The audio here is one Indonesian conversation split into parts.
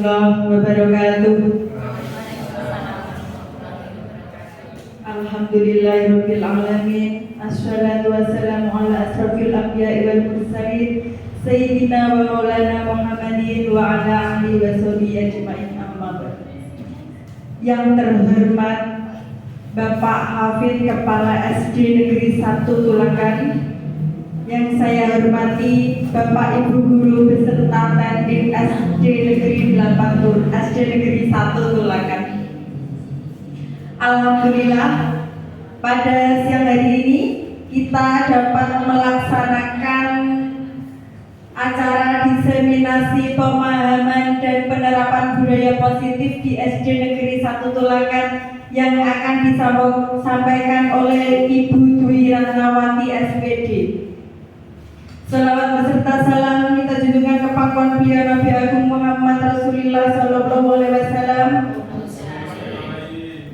warahmatullahi wabarakatuh. Alhamdulillahirabbil alamin. Assalatu wassalamu ala asrofil anbiya'i wal mursalin sayyidina wa maulana Muhammadin wa ala alihi wa sahbihi ajma'in, amma ba'd. Yang terhormat Bapak Hafid Kepala SD Negeri 1 Tulakan, yang saya hormati Bapak Ibu Guru beserta Tendim SD Negeri 1 Tulakan. Alhamdulillah, pada siang hari ini kita dapat melaksanakan acara diseminasi pemahaman dan penerapan budaya positif di SD Negeri 1 Tulakan yang akan disampaikan oleh Ibu Dwi Ratnawati SPD. Salawat beserta salam kita junjungan ke pangkuan beliau Nabi Agung Muhammad Rasulullah Sallallahu Alaihi Wasallam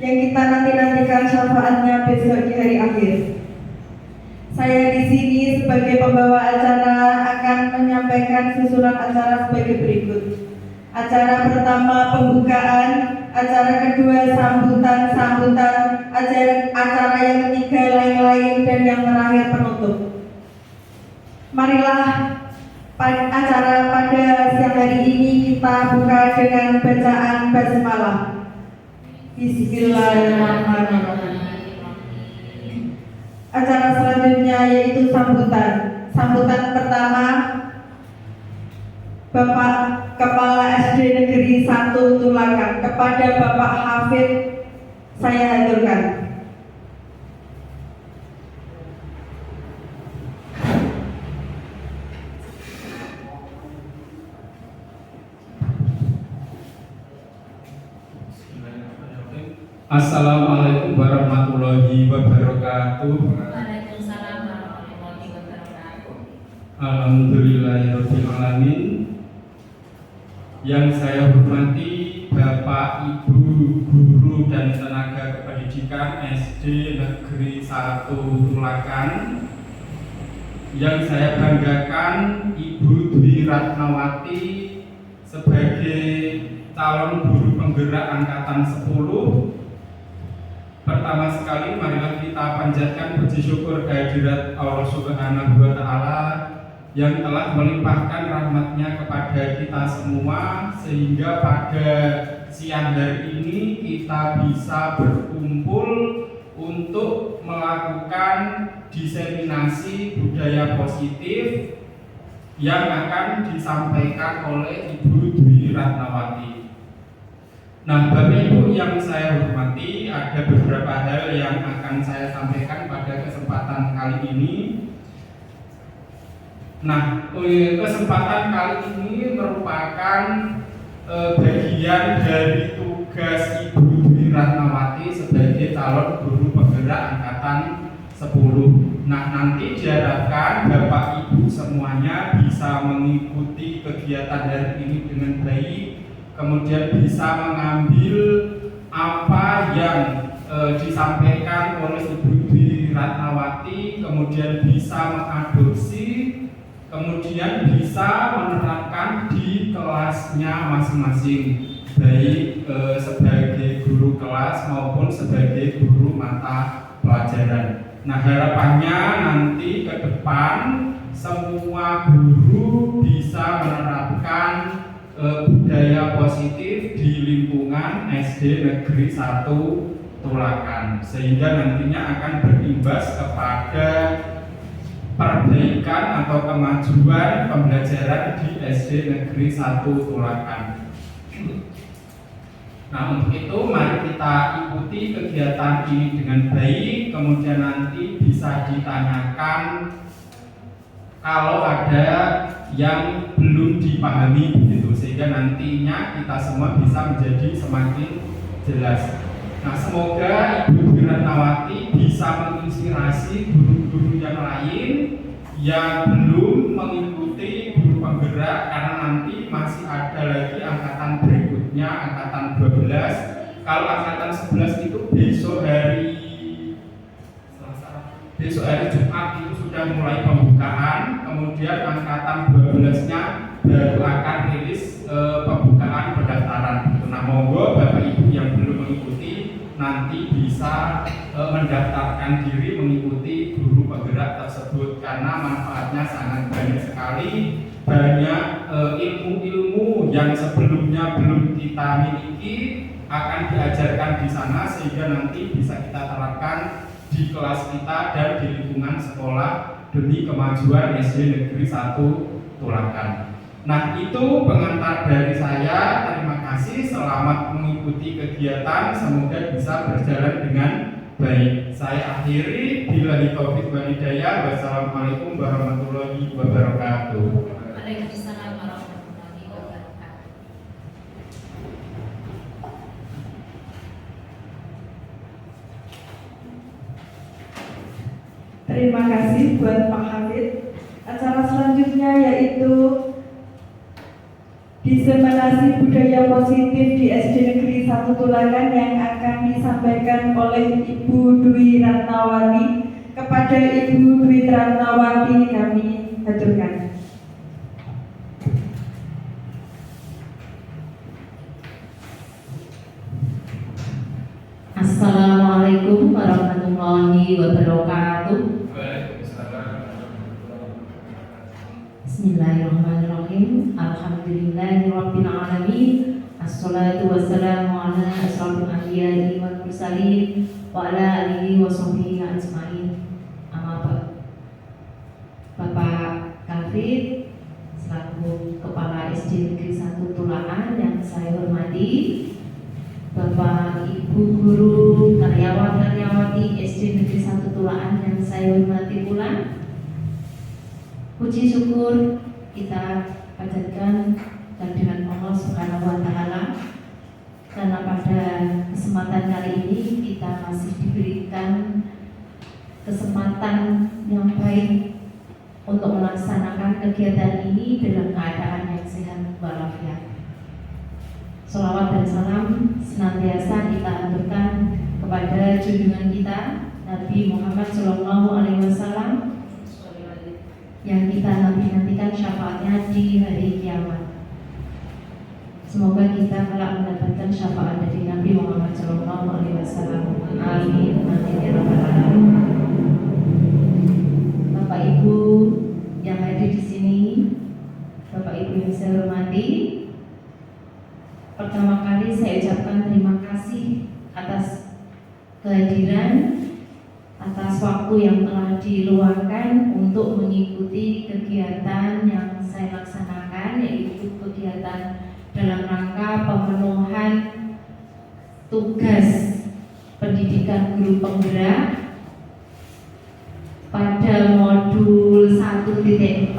yang kita nantikan syafaatnya besok di hari akhir. Saya di sini sebagai pembawa acara akan menyampaikan susunan acara sebagai berikut. Acara pertama pembukaan, acara kedua sambutan, acara yang ketiga lain-lain, dan yang terakhir penutup. Marilah acara pada siang hari ini kita buka dengan bacaan basmalah. Bismillahirrahmanirrahim. Acara selanjutnya yaitu sambutan. Sambutan pertama Bapak Kepala SD Negeri 1 Tulakan. Kepada Bapak Hafid saya haturkan. Assalamualaikum warahmatullahi wabarakatuh. Waalaikumsalam warahmatullahi wabarakatuh. Alhamdulillahirabbil alamin. Yang saya hormati Bapak, Ibu, guru dan tenaga kependidikan SD Negeri 1 Tulakan. Yang saya banggakan Ibu Dwi Ratnawati sebagai calon guru penggerak angkatan 10. Pertama sekali marilah kita panjatkan puji syukur kehadirat Allah Subhanahu wa Ta'ala yang telah melimpahkan rahmatnya kepada kita semua, sehingga pada siang hari ini kita bisa berkumpul untuk melakukan diseminasi budaya positif yang akan disampaikan oleh Ibu Dwi Ratnawati. Nah, Bapak Ibu yang saya hormati, ada beberapa hal yang akan saya sampaikan pada kesempatan kali ini. Nah, kesempatan kali ini merupakan bagian dari tugas Ibu Dwi Ratnawati sebagai calon guru penggerak angkatan 10. Nah, nanti diharapkan Bapak Ibu semuanya bisa mengikuti kegiatan hari ini dengan baik, kemudian bisa mengambil apa yang disampaikan oleh Ibu Dwi Ratnawati, kemudian bisa mengadopsi, kemudian bisa menerapkan di kelasnya masing-masing, baik sebagai guru kelas maupun sebagai guru mata pelajaran. Nah, harapannya nanti ke depan semua guru bisa menerapkan budaya positif di lingkungan SD Negeri 1 Tulakan, sehingga nantinya akan berimbas kepada perbaikan atau kemajuan pembelajaran di SD Negeri 1 Tulakan. Nah, untuk itu mari kita ikuti kegiatan ini dengan baik, kemudian nanti bisa ditanyakan kalau ada yang belum dipahami begitu, sehingga nantinya kita semua bisa menjadi semakin jelas. Nah, semoga Ibu Dwi Ratnawati bisa menginspirasi guru-guru yang lain yang belum mengikuti guru penggerak, karena nanti masih ada lagi angkatan berikutnya, angkatan 12. Kalau angkatan 11 itu besok hari Jumat itu sudah mulai pembukaan, kemudian angkatan 12-nya baru akan rilis pembukaan pendaftaran mendaftarkan diri mengikuti guru penggerak tersebut karena manfaatnya sangat banyak sekali. Banyak ilmu-ilmu yang sebelumnya belum kita miliki akan diajarkan di sana sehingga nanti bisa kita terapkan di kelas kita dan di lingkungan sekolah demi kemajuan SD Negeri 1 Tulakan. Nah, itu pengantar dari saya. Terima kasih, selamat mengikuti kegiatan, semoga bisa berjalan dengan baik. Saya akhiri, billahi taufiq wal hidayah. Wassalamualaikum warahmatullahi wabarakatuh. Waalaikumsalam warahmatullahi wabarakatuh. Terima kasih buat Pak Hafid. Acara selanjutnya yaitu diseminasi budaya positif di SD Negeri 1 Tulakan yang akan disampaikan oleh Ibu Dwi Ratnawati. Kepada Ibu Dwi Ratnawati kami haturkan. Assalamualaikum warahmatullahi wabarakatuh. Bismillahirrahmanirrahim. Alhamdulillahirabbil alamin. Assalatu wassalamu ala asrofil anbiya'i wal mursalin wa ala alihi wa sahbihi ajmain. Amma ba'd. Bapak Kafid selaku Kepala SD Negeri 1 Tulakan yang saya hormati, Bapak Ibu guru, karyawan-karyawati SD Negeri 1 Tulakan yang saya hormati pula, puji syukur kita panjatkan kehadirat Allah Subhanahu wa Ta'ala karena pada kesempatan kali ini kita masih diberikan kesempatan yang baik untuk melaksanakan kegiatan ini dalam keadaan yang sehat walafiat. Shalawat dan salam senantiasa kita aturkan kepada junjungan kita Nabi Muhammad SAW yang kita nantikan syafaatnya di hari kiamat. Semoga kita kelak mendapatkan syafaat dari Nabi Muhammad SAW. Amin. Amin ya rabbal alamin. Bapak Ibu yang hadir di sini, Bapak Ibu yang saya hormati, pertama kali saya ucapkan terima kasih atas kehadiran, atas waktu yang telah diluangkan untuk mengikuti kegiatan yang saya laksanakan, yaitu kegiatan dalam rangka pemenuhan tugas pendidikan guru penggerak pada modul 1.4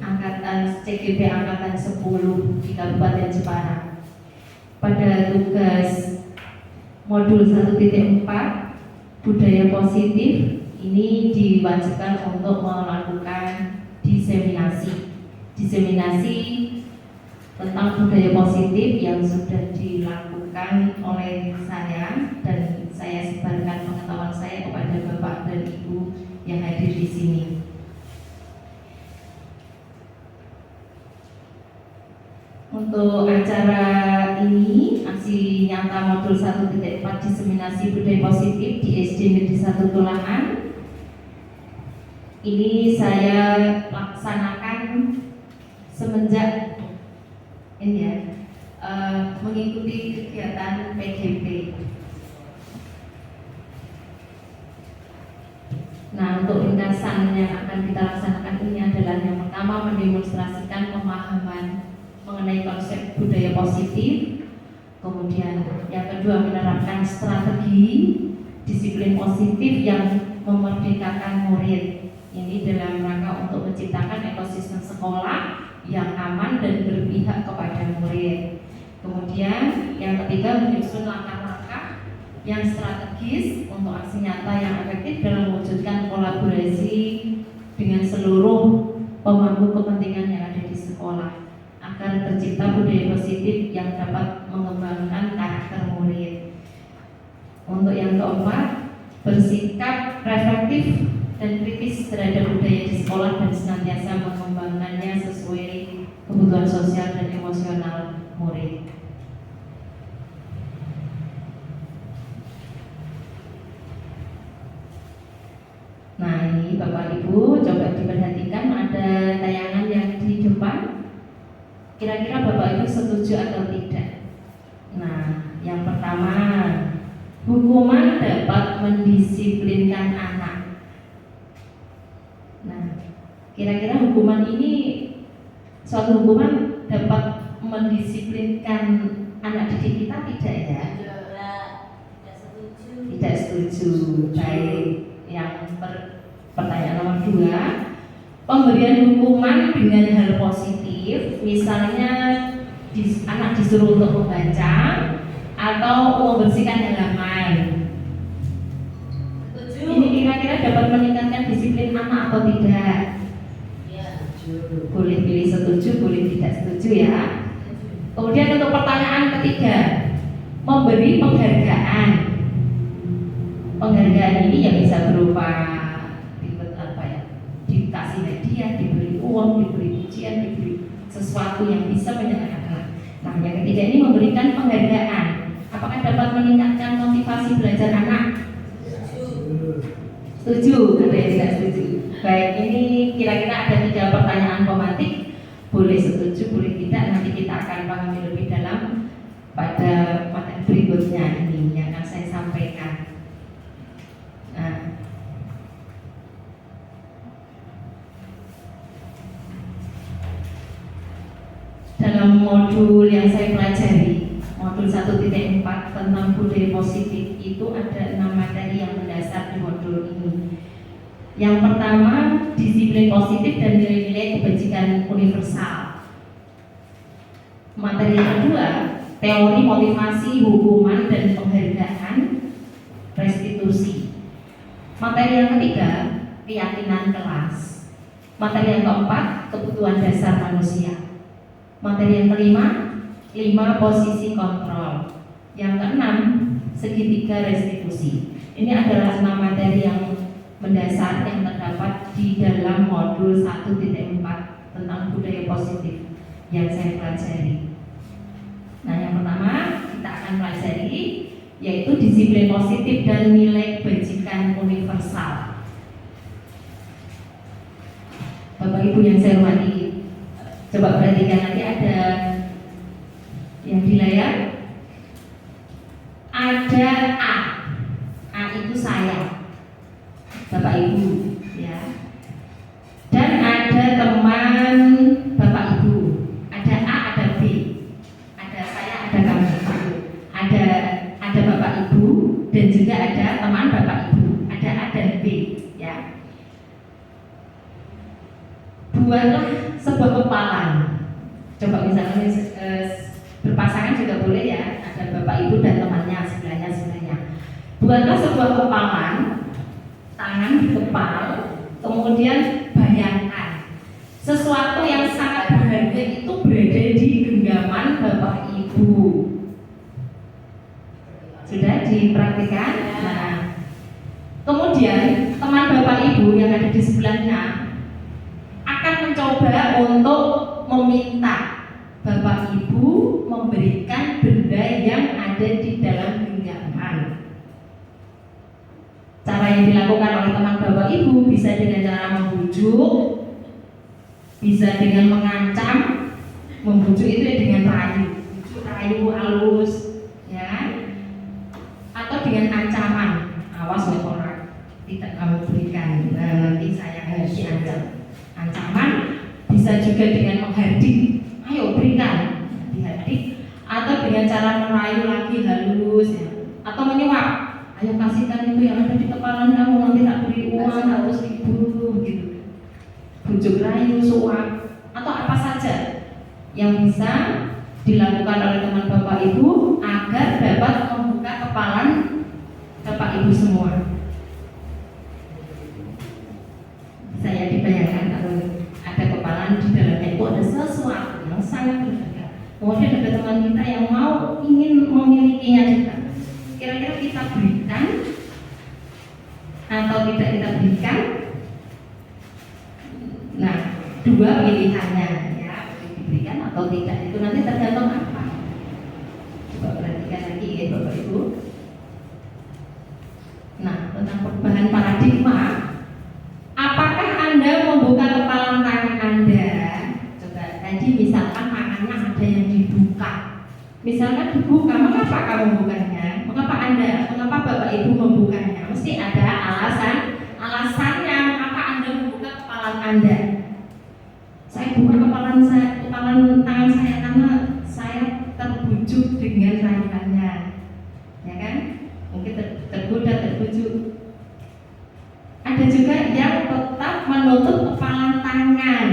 angkatan CGP angkatan 10 di Kabupaten Jepara. Pada tugas modul 1.4 budaya positif ini diwajibkan untuk melakukan diseminasi tentang budaya positif yang sudah dilakukan oleh saya, dan saya sebarkan pengetahuan saya kepada Bapak dan Ibu yang hadir di sini. Untuk acara ini, aksi nyata modul 1.4 diseminasi budaya positif di SD Negeri 1 Tulakan, ini saya laksanakan semenjak ini ya, mengikuti kegiatan PGP. Nah, untuk ringkasan yang akan kita laksanakan ini adalah yang pertama mendemonstrasikan pemahaman mengenai konsep budaya positif, kemudian yang kedua menerapkan strategi disiplin positif yang memerdekakan murid. Ini dalam rangka untuk menciptakan ekosistem sekolah yang aman dan berpihak kepada murid. Kemudian yang ketiga menyusun langkah-langkah yang strategis untuk aksi nyata yang efektif dalam mewujudkan kolaborasi dengan seluruh pemangku kepentingan yang ada di sekolah agar tercipta budaya positif yang dapat mengembangkan karakter murid. Untuk yang keempat, bersikap reflektif dan kritis terhadap budaya di sekolah dan senantiasa mengembangkannya sesuai kebutuhan sosial dan emosional murid. ini Bapak Ibu coba diperhatikan, ada tayangan yang di depan. Kira-kira Bapak Ibu setuju atau tidak? Nah, yang pertama, hukuman dapat mendisiplinkan anak. Nah, kira-kira hukuman ini, suatu hukuman dapat mendisiplinkan anak didik kita tidak ya? Tidak setuju. Baik. Yang pertanyaan nomor 2, pemberian hukuman dengan hal positif, misalnya anak disuruh untuk membaca atau membersihkan halaman. Ini kira-kira dapat meningkatkan disiplin anak atau tidak? Boleh pilih setuju, boleh tidak setuju ya. Kemudian untuk pertanyaan ketiga, memberi penghargaan. Penghargaan ini yang bisa berupa dikasih hadiah, diberi uang, diberi pujian, diberi sesuatu yang bisa menyenangkan anak. Nah, yang ketiga ini memberikan penghargaan. Apakah dapat meningkatkan motivasi belajar anak? Setuju? Ada yang tidak setuju? Baik, ini kira-kira ada 3 pertanyaan pemantik. Boleh setuju, boleh tidak. Nanti kita akan pahami lebih dalam pada materi berikutnya ini yang akan saya sampaikan. Nah, dalam modul yang saya pelajari, modul 1.4 tentang budaya positif, itu ada 6 materi yang mendasar di modul ini. Yang pertama, disiplin positif dan nilai-nilai kebajikan universal. Materi yang kedua, teori motivasi, hukuman dan penghargaan, restitusi. Materi yang ketiga, keyakinan kelas. Materi yang keempat, kebutuhan dasar manusia. Materi yang kelima, 5 posisi kontrol. Yang keenam, segitiga restitusi. Ini adalah 6 materi yang mendasar yang terdapat di dalam modul 1.4 tentang budaya positif yang saya pelajari. Nah, yang pertama kita akan pelajari yaitu disiplin positif dan nilai kebajikan universal. Bapak Ibu yang saya hormati, coba perhatikan, nanti ada yang di layar. Ada A itu saya, Bapak Ibu, ya. Dan ada teman Bapak Ibu, ada A, ada B, ada saya, ada kamu, ada Bapak Ibu, dan juga ada teman Bapak Ibu, ada A dan B, ya. Buatlah sebuah kepalan. Coba misalnya berpasangan juga boleh ya, ada Bapak Ibu dan temannya sebelahnya. Buatlah sebuah kepalan, tangan di kepal, kemudian bayangkan sesuatu yang sangat berharga itu berada di genggaman Bapak Ibu. Sudah dipraktikkan? Nah, kemudian teman Bapak Ibu yang ada di sebelahnya akan mencoba untuk meminta Bapak Ibu memberikan benda yang ada di dalam genggaman. Cara yang dilakukan oleh teman Bapak Ibu bisa dengan cara membujuk, bisa dengan mengancam. Membujuk itu ya dengan rayu halus, ya, atau dengan ancaman. Awas loh orang, tidak kamu berikan, nanti saya harus diancam. Ancaman bisa juga dengan menghardik, ayo berikan, dihardik, atau dengan cara merayu lagi halus, ya, atau menyuap, ayo kasihkan itu yang ada di kepalan kamu, nanti tak beri uang 100.000 gitu. Bujuk, rayu, suap, atau apa saja yang bisa dilakukan oleh teman Bapak Ibu agar dapat membuka kepalan Bapak Ibu semua. Saya dibayangkan kalau ada kepalan di dalamnya itu ada sesuatu yang sangat berharga. Kemudian ada teman kita yang ingin memilikinya juga. Kira-kira kita berikan atau tidak kita berikan? Nah, 2 pilihannya, ya, diberikan atau tidak, itu nanti tergantung apa. Coba perhatikan lagi ya Bapak Ibu. Nah, tentang perubahan paradigma, Anda membuka kepalan tangan Anda, coba tadi misalkan tangannya ada yang dibuka. Misalkan dibuka, mengapa kamu membukanya? Mengapa Bapak Ibu membukanya? Mesti ada alasannya mengapa Anda membuka kepalan Anda. Saya buka kepalan tangan saya karena saya terbujuk dengan rayuannya, ya kan? Mungkin tergoda, terbujuk. Ada juga yang tetap menutup kepalan tangan.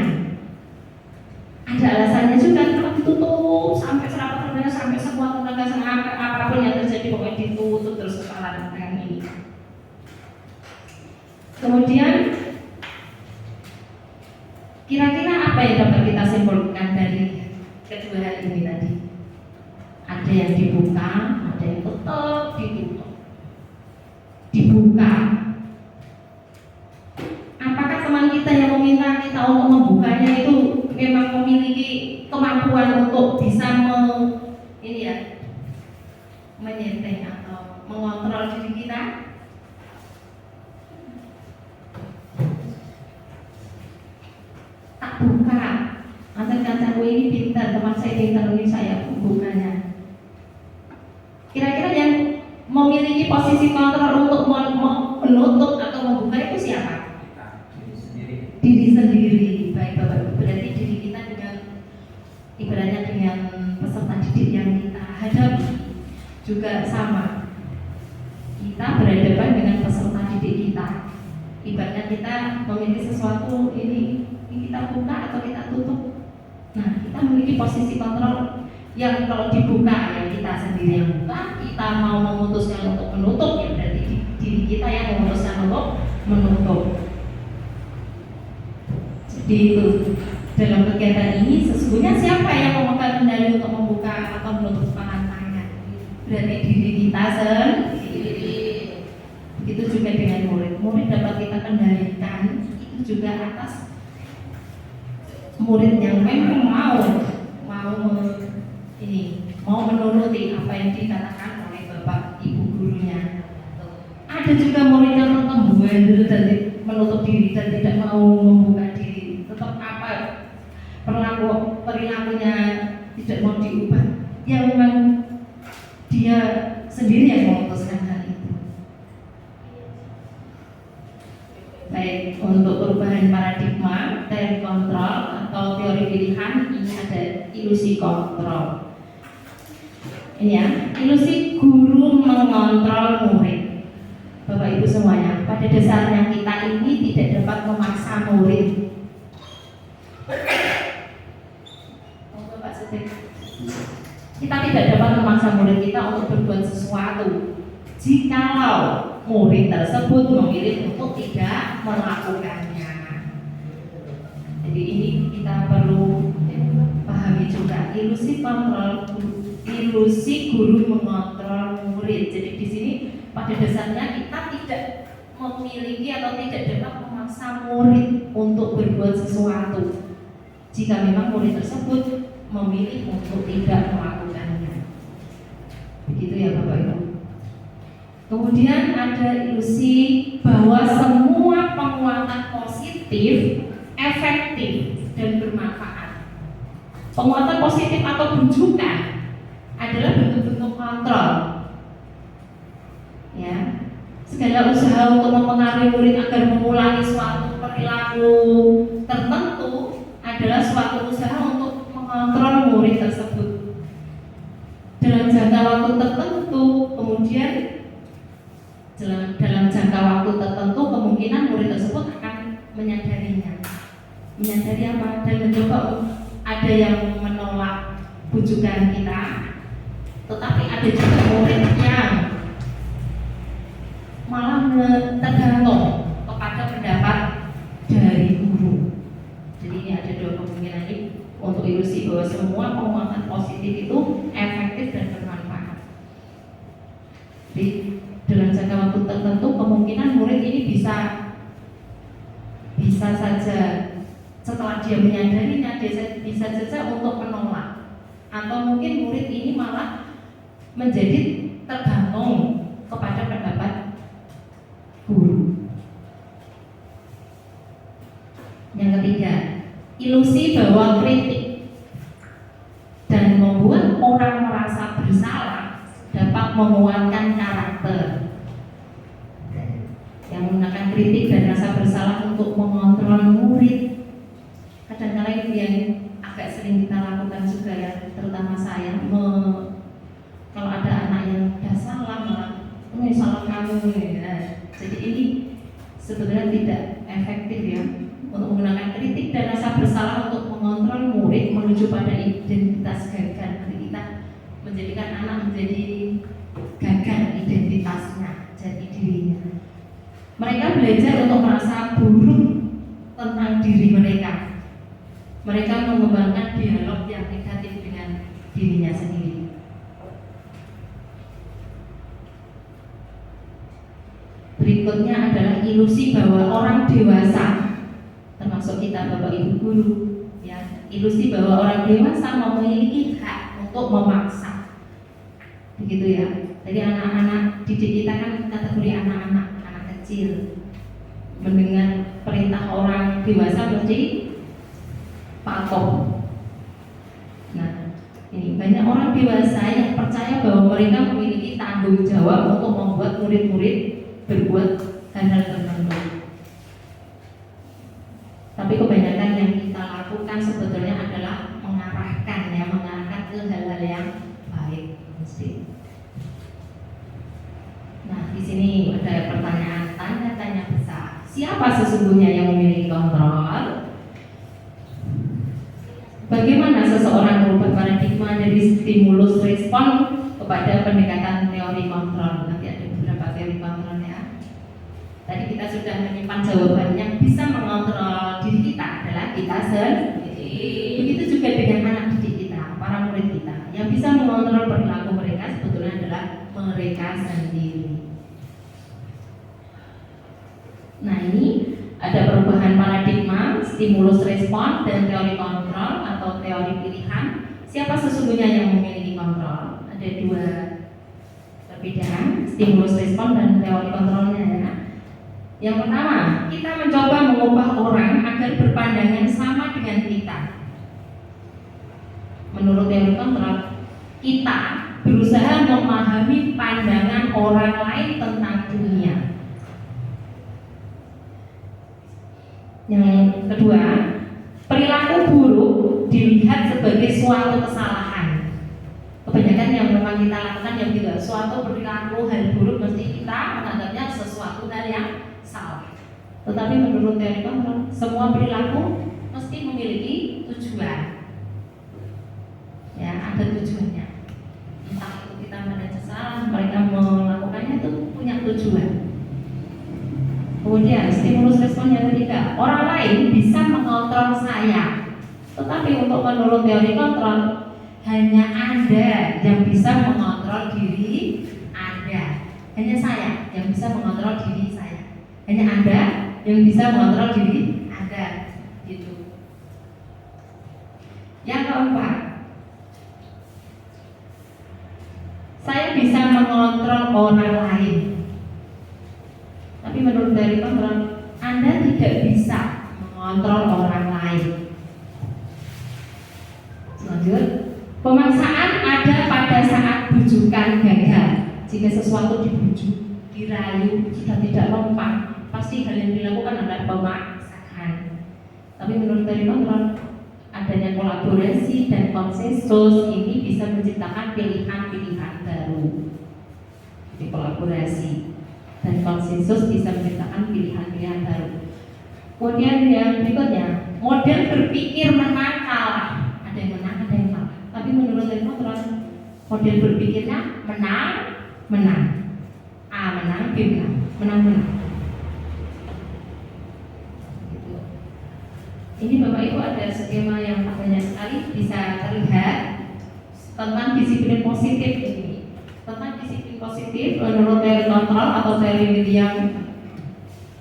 Ada alasannya juga, kalau ditutup sampai serapat, sampai sekuat tenaga, sampai apapun yang terjadi pokoknya ditutup terus kepalan tangan ini. Kemudian kira-kira apa yang dapat kita simpulkan dari kedua hal ini tadi? Ada yang dibuka, ada yang tetap ditutup. Dibuka. Apakah teman kita yang meminta kita untuk membukanya itu memang memiliki kemampuan untuk bisa menyenteng atau mengontrol diri kita? Tak buka. Kancan-kancanku ini pintar, teman saya pintar, ini saya bukanya. Kira-kira yang memiliki posisi kontrol untuk menutup atau membuka itu siapa? Diri sendiri. Baik Bapak Ibu, berarti diri kita dengan ibaratnya dengan peserta didik yang kita hadapi juga sama. Kita berhadapan dengan peserta didik kita. Ibaratnya kita memiliki sesuatu ini kita buka atau kita tutup. Nah, kita memiliki posisi kontrol yang kalau dibuka ya kita sendiri yang buka, kita mau memutuskan untuk menutup ya berarti diri kita yang memutuskan untuk menutup. Jadi itu dalam kegiatan ini sesungguhnya siapa yang memegang kendali untuk membuka atau menutup kepalan tangan? Berarti diri kita sendiri. Begitu juga dengan murid. Murid dapat kita kendalikan itu juga atas murid yang memang mau menuruti apa yang dikatakan oleh Bapak Ibu gurunya. Ada juga murid yang pertumbuhan dulu dan menutup diri dan tidak mau membuka diri. Tetap apa perilakunya tidak mau diubah. Ya memang dia sendiri yang memutuskan hal itu. Baik, untuk perubahan paradigma dari kontrol atau teori pilihan ini ada ilusi kontrol. Ini ya, ilusi guru mengontrol murid. Bapak Ibu semuanya, pada dasarnya kita ini tidak dapat memaksa murid. Kita tidak dapat memaksa murid kita untuk berbuat sesuatu. Jikalau murid tersebut memilih untuk tidak melakukannya. Jadi ini kita perlu pahami juga ilusi guru mengontrol murid. Jadi di sini pada dasarnya kita tidak memiliki atau tidak dapat memaksa murid untuk berbuat sesuatu. Jika memang murid tersebut memilih untuk tidak melakukannya. Begitu ya Bapak Ibu. Kemudian ada ilusi bahwa semua penguatan positif efektif dan bermanfaat. Penguatan positif atau bujukan adalah bentuk-bentuk kontrol. Ya, segala usaha untuk mempengaruhi murid agar mengulangi suatu perilaku tertentu adalah suatu usaha untuk mengontrol murid tersebut dalam jangka waktu tertentu. Kemudian dalam jangka waktu tertentu kemungkinan murid tersebut akan menyadarinya. Menyadari apa? Dan mencoba. Ada yang menolak bujukan kita, tetapi ada juga murid yang malah tergantung kepada pendapat dari guru. Jadi ini ada dua kemungkinan ini untuk ilusi bahwa semua penguatan positif itu efektif dan bermanfaat. Jadi dalam jangka waktu tertentu kemungkinan murid ini bisa saja setelah dia menyadarinya dia bisa saja untuk menolak, atau mungkin murid ini malah menjadi tergantung kepada pendapat guru. ilusi bahwa kritik dan membuat orang merasa bersalah dapat menguatkan karakter. Yang menggunakan kritik dan rasa bersalah untuk mengontrol murid. Kadang-kadang itu yang agak sering kita lakukan juga ya, terutama saya. Kalau ada anak yang udah salah, malah ini salah kamu ya. Jadi ini sebetulnya tidak efektif ya, untuk menggunakan kritik dan rasa bersalah untuk mengontrol murid menuju pada identitas gagal. Jadi kita menjadikan anak menjadi gagal identitasnya, jadi dirinya. Mereka belajar untuk merasa buruk tentang diri mereka. Mereka mengembangkan dialog yang negatif dengan dirinya sendiri. Berikutnya adalah ilusi bahwa orang dewasa, termasuk kita Bapak Ibu guru, ya, ilusi bahwa orang dewasa memiliki hak untuk memaksa, begitu ya. Jadi anak-anak didik kita kan kategori anak-anak kecil, mendengar perintah orang dewasa mesti patuh. Nah, ini banyak orang dewasa yang percaya bahwa mereka memiliki tanggung jawab untuk membuat murid-murid berbuat hal-hal tertentu. Tapi kebanyakan yang kita lakukan sebetulnya adalah mengarahkan ke hal-hal yang baik. Nah, di sini ada pertanyaan tanya besar. Siapa sesungguhnya yang memiliki kontrol? Bagaimana seseorang merubah paradigma dari stimulus respon kepada pendekatan teori kontrol? Nanti ada beberapa teori kontrol ya. Tadi kita sudah menyimpan jawaban. Yang bisa mengontrol diri kita adalah kita sendiri. Begitu juga dengan anak didik kita, para murid kita. Yang bisa mengontrol perilaku mereka sebetulnya adalah mereka sendiri. Nah, ini ada perubahan paradigma, stimulus respon, dan teori kontrol atau teori pilihan. Siapa sesungguhnya yang memiliki kontrol? Ada dua perbedaan, stimulus respon dan teori kontrolnya ya. Yang pertama, kita mencoba mengubah orang agar berpandangan sama dengan kita. Menurut teori kontrol, kita berusaha memahami pandangan orang lain tentang dunia. Yang kedua, perilaku buruk dilihat sebagai suatu kesalahan. Kebanyakan yang memang kita lakukan yang tidak suatu perilaku hal buruk mesti kita menganggapnya sesuatu hal yang salah. Tetapi menurut teori kontrol, semua perilaku mesti memiliki tujuan. Ya, ada tujuannya. Entah itu kita merasa salah, mereka melakukannya itu punya tujuan. Kemudian stimulus respon yang ketiga, orang lain bisa mengontrol saya. Tetapi untuk menurut teori kontrol, hanya Anda yang bisa mengontrol diri Anda. Hanya saya yang bisa mengontrol diri saya. Hanya Anda yang bisa mengontrol diri Anda. Gitu. Yang keempat, saya bisa mengontrol orang lain. Tapi menurut dari kontrol, Anda tidak bisa mengontrol orang lain. Lanjut, pemaksaan ada pada saat bujukan gagal. Jika sesuatu dibujuk, dirayu, sudah tidak mempan, pasti hal yang dilakukan adalah pemaksaan. Tapi menurut dari kontrol, adanya kolaborasi dan konsensus ini bisa menciptakan pilihan-pilihan baru. Jadi kolaborasi dan konsensus bisa menciptakan pilihan-pilihan baru. Kemudian yang berikutnya, model berpikir menang kalah. Ada yang menang, ada yang kalah. Tapi menurut saya model berpikirnya menang. A menang, B menang. Gitu. Ini Bapak Ibu ada skema yang banyak sekali bisa terlihat tentang disiplin positif ini. Tentang disiplin positif menurut teori kontrol atau teori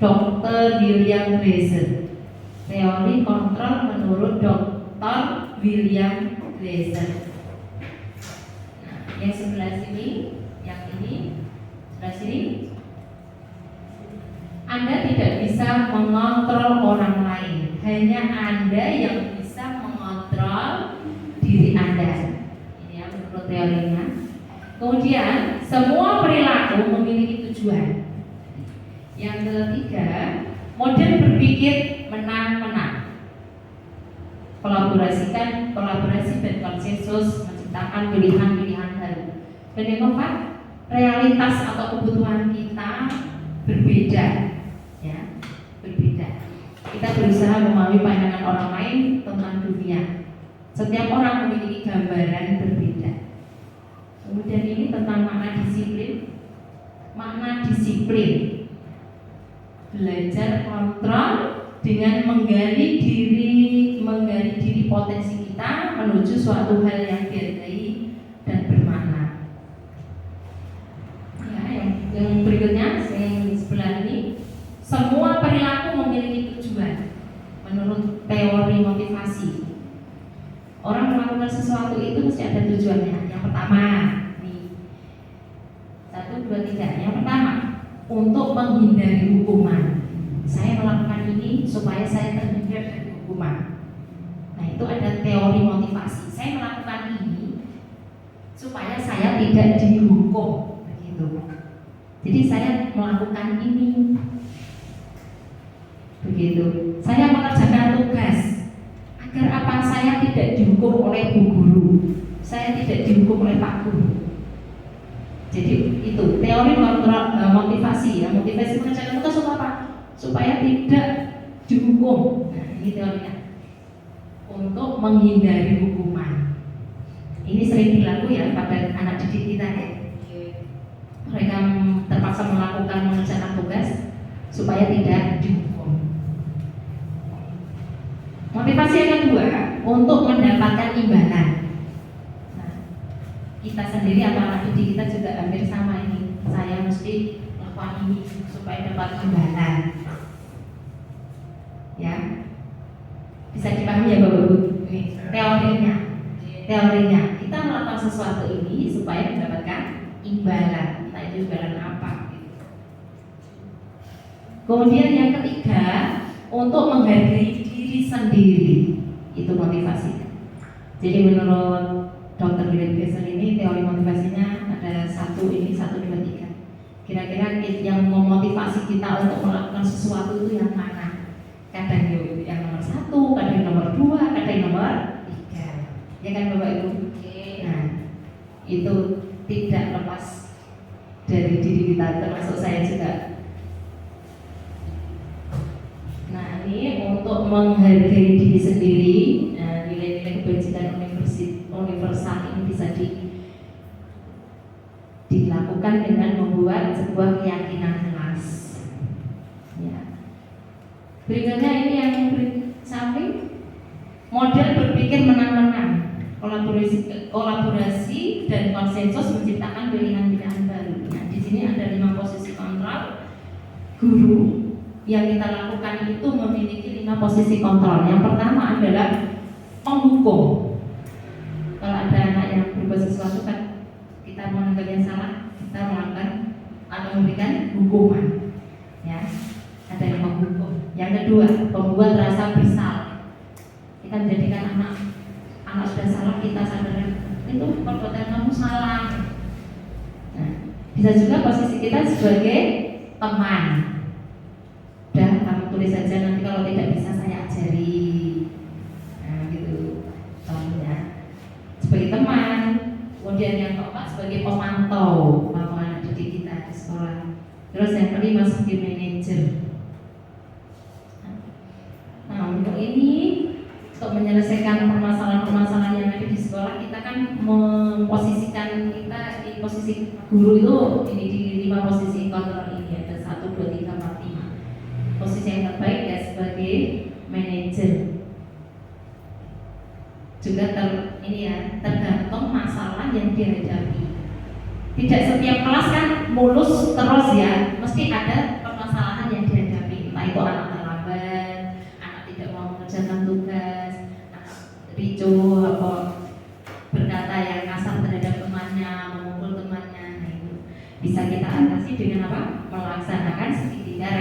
Dr. William Glaser. Teori kontrol menurut Dr. William Glaser. Nah, yang sebelah sini, yang ini, sebelah sini, Anda tidak bisa mengontrol orang lain. Hanya Anda yang bisa mengontrol diri Anda. Ini ya menurut teorinya. Kemudian semua perilaku memiliki tujuan. Yang ketiga, model berpikir menang-menang. Kolaborasi dan konsensus menciptakan pilihan-pilihan baru. Dan yang keempat, realitas atau kebutuhan kita berbeda, ya, berbeda. Kita berusaha memahami pandangan orang lain tentang dunia. Setiap orang memiliki gambaran berbeda. Kemudian ini tentang makna disiplin. Makna disiplin, belajar kontrol dengan menggali diri potensi kita menuju suatu hal yang dihargai dan bermakna. Ya, yang berikutnya, yang di sebelah ini, semua perilaku memiliki tujuan menurut teori motivasi. Orang melakukan sesuatu itu mesti ada tujuannya. Yang pertama, nih, 1, 2, 3. Yang pertama, untuk menghindari hukuman. Saya melakukan ini supaya saya terhindar dari hukuman. Nah, itu ada teori motivasi. Saya melakukan ini supaya saya tidak dihukum, begitu. Jadi saya melakukan ini, begitu. Saya mengerjakan tugas agar apa? Saya tidak dihukum oleh bu guru, saya tidak dihukum oleh pak guru. Jadi itu teori motivasi. Ya, motivasi mengerjakan tugas untuk apa? Supaya tidak dihukum. Nah, ini teorinya. Untuk menghindari hukuman. Ini sering dilakukan ya pada anak didik kita ya. Mereka terpaksa mengerjakan tugas supaya tidak dihukum. Motivasi yang kedua, untuk mendapatkan imbalan. Nah, kita sendiri atau anak didik kita juga hampir sama ini. Saya mesti melakukan ini supaya dapat imbalan. Ya, bisa dipahami ya Bapak Ibu? Teorinya kita melakukan sesuatu ini supaya mendapatkan imbalan. Entah itu imbalan apa gitu. Kemudian yang ketiga, untuk menghargai diri sendiri. Itu motivasinya. Jadi menurut Dr. William Glasser ini teori motivasinya ada 1, 2, 3. Kira-kira yang memotivasi kita untuk melakukan sesuatu itu yang mana? Kadang yang nomor 1, kadang yang nomor 2, kadang yang nomor 3. Ya kan Bapak Ibu? Nah, itu tidak lepas dari diri kita, termasuk saya juga. Nah, ini untuk menghargai diri sendiri. Nah, nilai-nilai kebajikan universal ini bisa dilakukan dengan membuat sebuah keyakinan jelas. Ya. Berikutnya ini yang samping, model berpikir menang-menang. Kolaborasi dan konsensus menciptakan pilihan-pilihan baru. Nah, di sini ada 5 posisi kontrol. Guru yang kita lakukan itu memiliki 5 posisi kontrol. Yang pertama adalah penghukum. Kalau ada anak yang berbuat sesuatu kan kita menganggap yang salah, kita melakukan atau memberikan hukuman. Ya, ada yang menghukum. Yang kedua, pembuat rasa bersalah. Kita menjadikan anak sudah salah, kita sadar itu perbuatan kamu salah. Nah, bisa juga posisi kita sebagai teman. Dan kamu tulis saja, nanti kalau tidak bisa saya ajari. Nah, gitu. Contohnya sebagai teman. Kemudian yang keempat sebagai pemantau anak didik kita di sekolah. Terus yang kelima sebagai manajer. Nah, untuk ini, untuk menyelesaikan permasalahan-permasalahan yang ada di sekolah, kita kan memposisikan kita di posisi guru itu ini di 5 posisi kontrol ini, ada 1, 2, 3, 4, 5. Posisi yang terbaik ya sebagai manajer. Juga tergantung masalah yang dihadapi. Tidak setiap kelas kan mulus terus ya, mesti ada permasalahan yang dihadapi. Entah itu anak terlambat, anak tidak mau mengerjakan tugas, anak ricuh, apa berkata yang kasar terhadap temannya, memukul temannya. Nah, itu bisa kita atasi dengan apa? Melaksanakan segitiga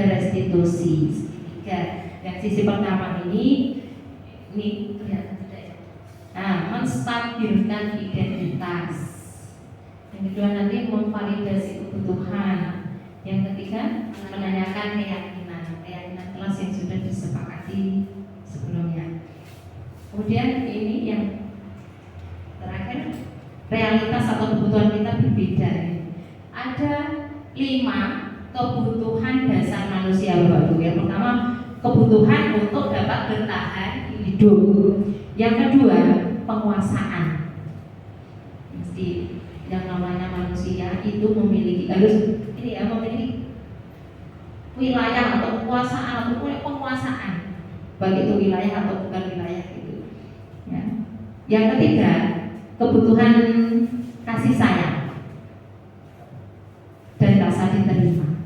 restitusi. 3. Yang sisi pertama ini kelihatan tidak ya? Nah, menstabilkan identitas. Yang kedua nanti memvalidasi kebutuhan. Yang ketiga menanyakan keyakinan kelas yang sudah disepakati sebelumnya. Kemudian ini yang terakhir, realitas atau kebutuhan kita berbeda. Ada 5 kebutuhan dasar manusia, Bapak Ibu. Yang pertama, kebutuhan untuk dapat bertahan hidup. Yang kedua, penguasaan. Mesti yang namanya manusia itu harus memiliki wilayah atau kekuasaan atau penguasaan, baik itu wilayah atau bukan wilayah gitu. Ya. Yang ketiga, kebutuhan kasih sayang dan rasa diterima.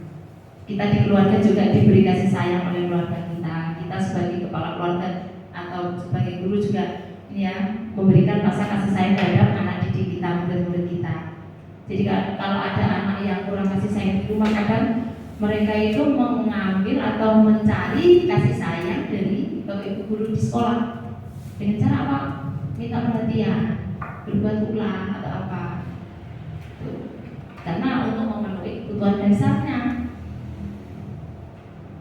Kita di keluarga juga diberi kasih sayang oleh keluarga kita. Kita sebagai kepala keluarga atau sebagai guru juga memberikan rasa kasih sayang terhadap anak didik kita, murid-murid kita. Jadi kalau ada anak yang kurang kasih sayang di rumah, kadang mereka itu mengambil atau mencari kasih sayang dari bapak ibu guru di sekolah dengan cara apa? Minta perhatian, berbuat ulang atau apa? Karena untuk memenuhi kebutuhan dasarnya.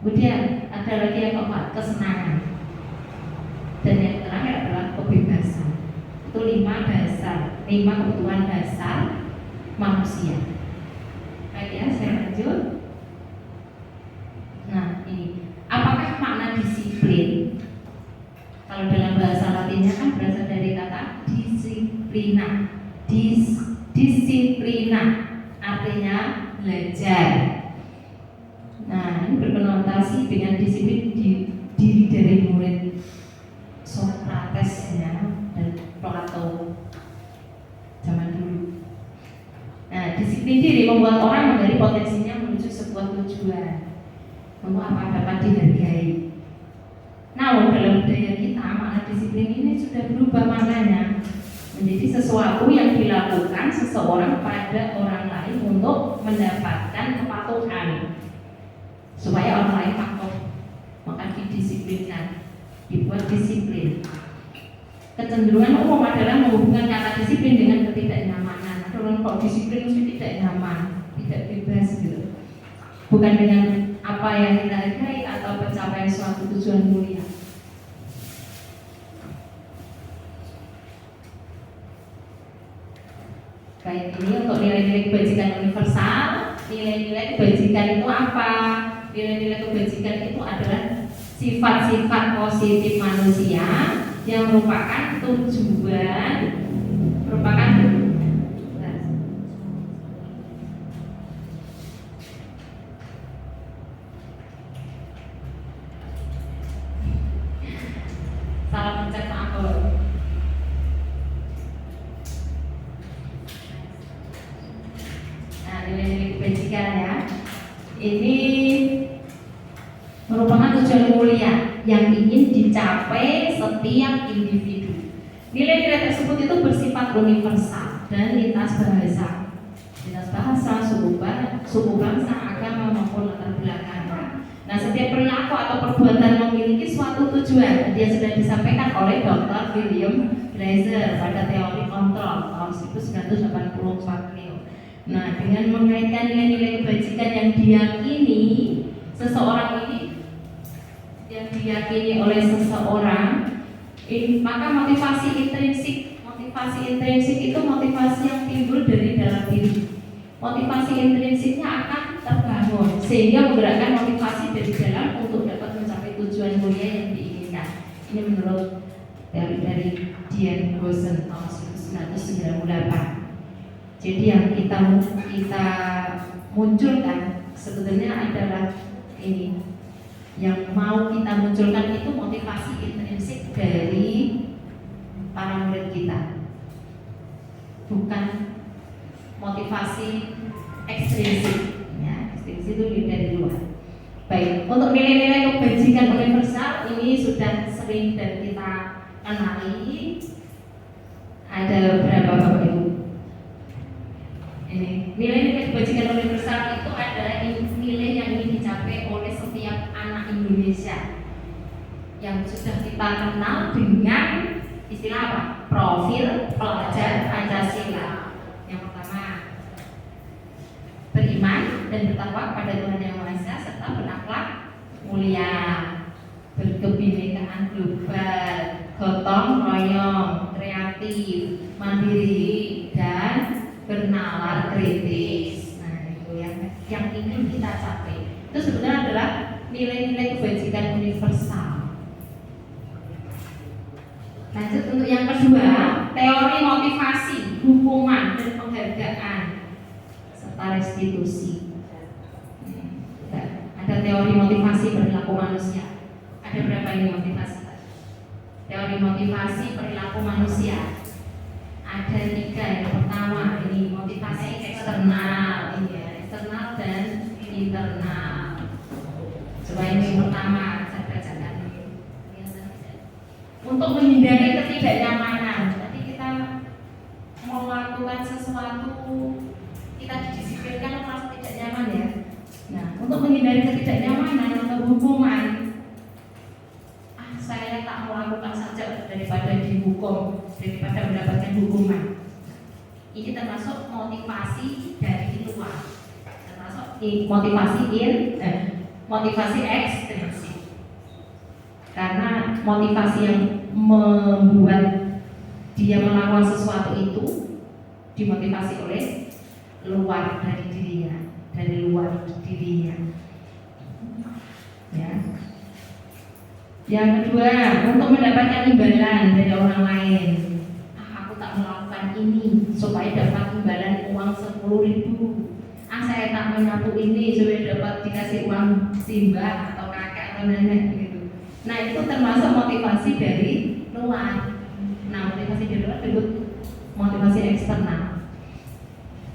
Kemudian ada lagi yang keempat, kesenangan. Dan yang terakhir adalah kebebasan. Itu 5 kebutuhan dasar manusia. Baik ya, saya lanjut. Nah, ini apakah makna disiplin? Kalau dalam bahasa Latinnya kan berasal dari kata disiplina. Disiplina artinya belajar. Nah, ini berkonotasi dengan disiplin diri dari murid Sokrates ya, dan Plato zaman dulu. Nah, disiplin diri membuat orang menjadi potensinya menuju sebuah tujuan. Untuk apa dapat dihargai. Namun dalam budaya kita makna disiplin ini sudah berubah maknanya menjadi sesuatu yang dilakukan seseorang pada orang lain untuk mendapatkan kepatuhan supaya orang lain patuh, maka didisiplinkan, dibuat disiplin. Kecenderungan umum adalah menghubungkan kata disiplin dengan ketidaknyamanan. Ada orang kok disiplin mesti tidak nyaman, tidak bebas gitu. Bukan dengan apa yang kita hargai atau pencapaian suatu tujuan mulia. Baik, ini untuk nilai-nilai kebajikan universal. Nilai-nilai kebajikan itu apa? Nilai-nilai kebajikan itu adalah sifat-sifat positif manusia yang merupakan salah pencet maaf kalau. Nah, nilai-nilai kebajikan ya, ini merupakan tujuan mulia yang ingin dicapai setiap individu. Nilai-nilai tersebut itu bersifat universal dan lintas bahasa, suku bangsa, agama maupun latar belakang. Nah, setiap perilaku atau perbuatan memiliki suatu tujuan. Dia sudah disampaikan oleh Dr. William Glasser pada teori kontrol tahun 1984 beliau. Nah, dengan mengaitkan nilai-nilai kebajikan yang diyakini seseorang ini, yang diyakini oleh seseorang, maka motivasi intrinsik itu motivasi yang timbul dari dalam diri. Motivasi intrinsiknya akan terbangun sehingga menggerakkan motivasi dari dalam untuk dapat mencapai tujuan mulia yang diinginkan. Ini menurut dari Dian Gosen tahun 1998. Jadi yang kita munculkan sebetulnya adalah ini, yang mau kita munculkan itu motivasi intrinsik dari para murid kita, bukan motivasi ekstrinsik. Ya, ekstrinsik itu dari luar. Baik, untuk nilai-nilai kebajikan universal ini sudah sering dan kita kenali. Ada berapa Bapak Ibu? Ini nilai-nilai kebajikan universal itu adalah nilai yang ingin dicapai oleh setiap anak Indonesia. yang sudah kita kenal dengan istilah apa? Profil pelajar Pancasila. Yang pertama, beriman dan bertakwa kepada Tuhan Yang Maha Esa serta berakhlak mulia, berkebinekaan global, gotong royong, kreatif, mandiri, dan bernalar kritis. Nah, itu yang ingin kita capai. Itu sebenarnya adalah nilai-nilai kebajikan universal. Lanjut untuk yang kedua, teori motivasi, hukuman dan penghargaan serta restitusi. Ada teori motivasi perilaku manusia. Ada berapa ini motivasi? Teori motivasi perilaku manusia. Ada 3. Yang pertama ini motivasi eksternal, eksternal dan internal. Coba ini yang pertama, saya bacakan. Untuk menghindari ketidaknyamanan. Nanti kita mau melakukan sesuatu, kita didisiplinkan merasa tidak nyaman ya. Nah, untuk menghindari ketidaknyamanan atau hukuman, saya tak melakukan saja daripada dihukum, daripada mendapatkan hukuman. Ini termasuk motivasi dari luar, termasuk motivasi ekstrinsik. Karena motivasi yang membuat dia melakukan sesuatu itu dimotivasi oleh luar dari dirinya, ya. Yang kedua, untuk mendapatkan imbalan dari orang lain. Aku tak melakukan ini supaya dapat imbalan uang 10.000. Saya tak menyapu ini supaya dapat dikasih uang simbah atau kakek atau nenek gitu. Nah, itu termasuk motivasi dari luar. Nah, motivasi dari luar disebut motivasi eksternal.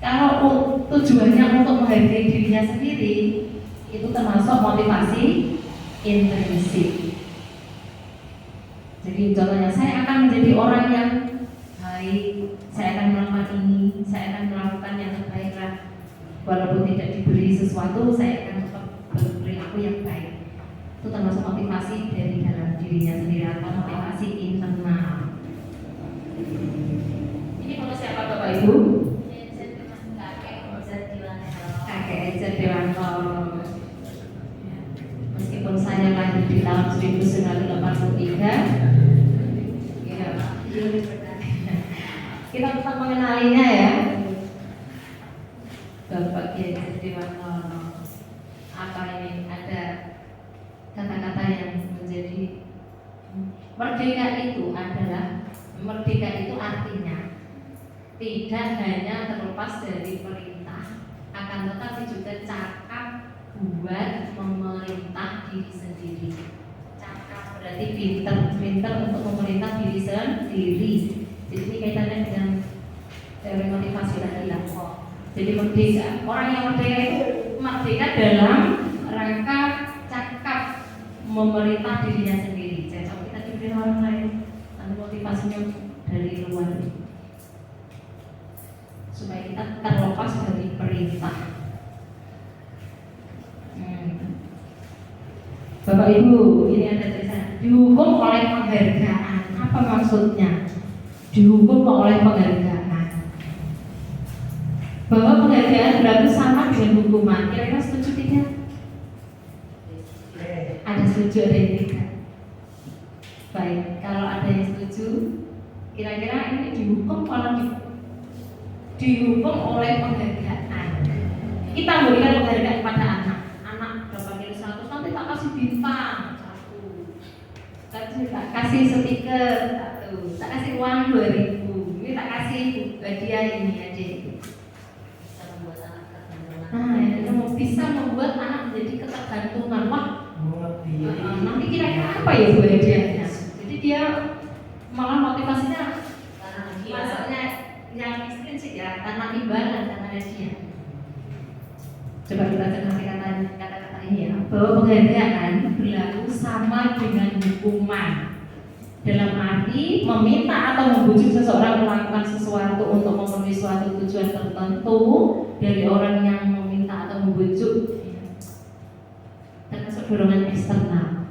Kalau tujuannya untuk menghargai dirinya sendiri, itu termasuk motivasi intrinsik. Jadi contohnya, saya akan menjadi orang yang baik, saya akan melakukan ini, saya akan melakukan yang terbaik lah. Walaupun tidak diberi sesuatu, saya akan tetap berperilaku yang baik. Itu termasuk motivasi dari dalam dirinya sendiri atau motivasi internal. Ini kalau siapa Bapak Ibu? Kakek Ejat Dewanto. Meskipun saya lahir di tahun 1983, ya, kita tetap mengenalinya ya. Bapak Kiai Ejat Dewanto. Apa ini? Ada kata-kata yang menjadi merdeka itu adalah, merdeka itu artinya tidak hanya terlepas dari perintah, akan tetapi juga cakap buat memerintah diri sendiri. Cakap berarti pinter untuk memerintah diri sendiri. Jadi ini kaitannya dengan teori motivasi tadi lah. Jadi merdeka, orang yang merdeka itu merdeka dalam rangka cakap memerintah dirinya sendiri. Jadi kita diberi orang lain, nanti motivasinya dari luar, supaya kita terlepas dari perintah. Bapak Ibu, ini ada tulisan dihukum oleh penghargaan. Apa maksudnya? Dihukum oleh penghargaan. Bahwa penghargaan berarti sama dengan hukuman. Kira-kira setuju tidak? Ada setuju, ada yang tidak. Baik, kalau ada yang setuju, kira-kira ini dihukum oleh penghargaan. Kita memberikan penghargaan pada anak dapat nilai 100, nanti tak kasih bintang 1, tak kasih stiker 1, tak kasih uang 2.000, ini tak kasih hadiah ini aja. Nah, itu bisa membuat anak menjadi ketergantungan. Wah, nanti kira-kira apa ya buat hadiahnya? Jadi dia malah motivasinya masuknya yang ekstrinsik ya, karena imbalan, karena hadiah. Coba kita cermati kata-kata ini ya, bahwa penghargaan berlaku sama dengan hukuman. Dalam arti meminta atau membujuk seseorang melakukan sesuatu untuk memenuhi suatu tujuan tertentu dari orang yang meminta atau membujuk, termasuk dorongan eksternal.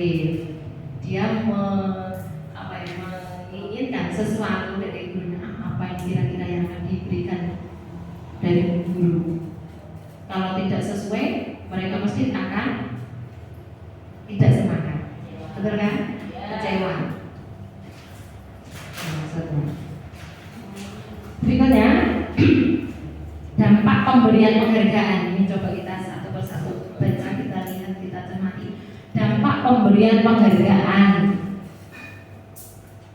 positif. Dia menginginkan sesuatu dari gurunya, apa yang kira-kira yang akan diberikan dari guru. Kalau tidak sesuai, mereka mesti akan tidak semangat, betul kan? Kecewa. Berikutnya, dampak pemberian penghargaan. Ini coba kita satu persatu baca, kita lihat, kita cermati. Dampak pemberian penghargaan.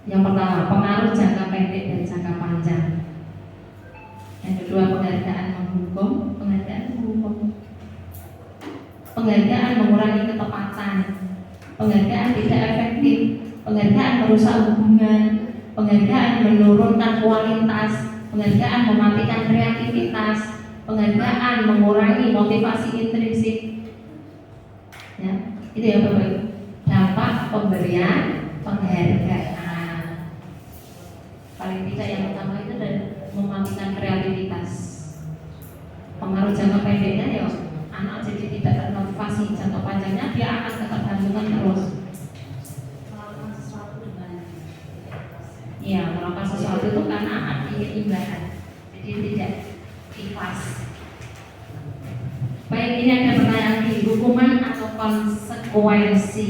Yang pertama, pengaruh jangka pendek dan jangka panjang. Yang kedua, penghargaan menghukum. Penghargaan mengurangi ketepatan. Penghargaan tidak efektif. Penghargaan merusak hubungan. Penghargaan menurunkan kualitas. Penghargaan mematikan kreativitas. Penghargaan mengurangi motivasi intrinsik. Ya, itu ya Bapak. Dampak pemberian penghargaan. Paling tidak yang utama itu dan mematikan kreativitas. Pengaruh jangka pendeknya ya anak jadi tidak termotivasi, jangka panjangnya dia akan ketergantungan terus. Melakukan sesuatu dengan melakukan sesuatu itu karena ingin imbalan, jadi tidak ikhlas. Baik, ini ada pertanyaan lagi, hukuman atau konsekuensi.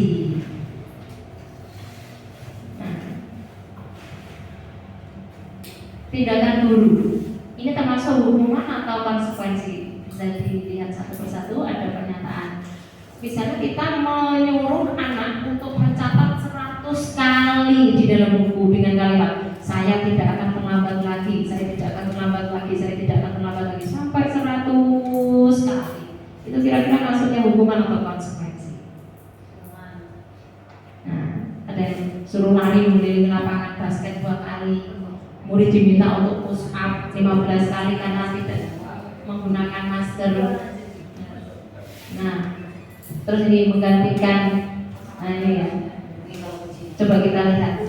Tindakan guru ini termasuk hukuman atau konsekuensi? Bisa dilihat satu persatu, ada pernyataan. Misalnya kita menyuruh anak untuk mencatat 100 kali di dalam buku dengan kalimat saya tidak akan terlambat lagi, saya tidak akan terlambat lagi, saya tidak akan terlambat lagi sampai 100 kali. Itu kira-kira maksudnya hukuman atau konsekuensi? Nah, ada yang suruh lari mengelilingi lapangan basket 2 kali. Murid diminta untuk push up 15 kali karena tidak menggunakan masker. Nah, terus ini menggantikan. Nah ini ya. Coba kita lihat.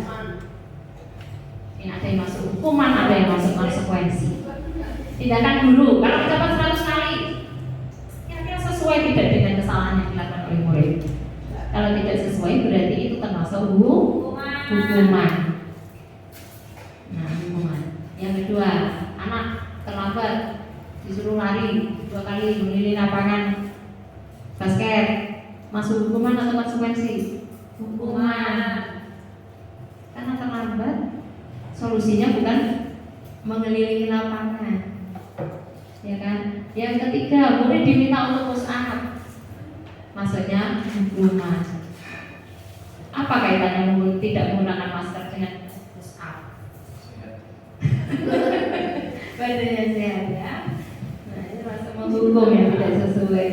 Ini ada yang masuk hukuman, ada yang masuk konsekuensi. Tindakan dulu. Kalau mencapai 100 kali, kira-kira sesuai tidak dengan kesalahan yang dilakukan oleh murid? Kalau tidak sesuai, berarti itu termasuk hukuman. Yang kedua, anak terlambat disuruh lari 2 kali mengelilingi lapangan basket, masuk hukuman atau konsekuensi? Hukuman. Karena terlambat, solusinya bukan mengelilingi lapangan, ya kan? Yang ketiga, murid diminta untuk push up, maksudnya hukuman. Apa kaitannya murid tidak menggunakan masker dengan push up? Badannya sehat ya. Nah, ini masuk menghukum yang tidak sesuai.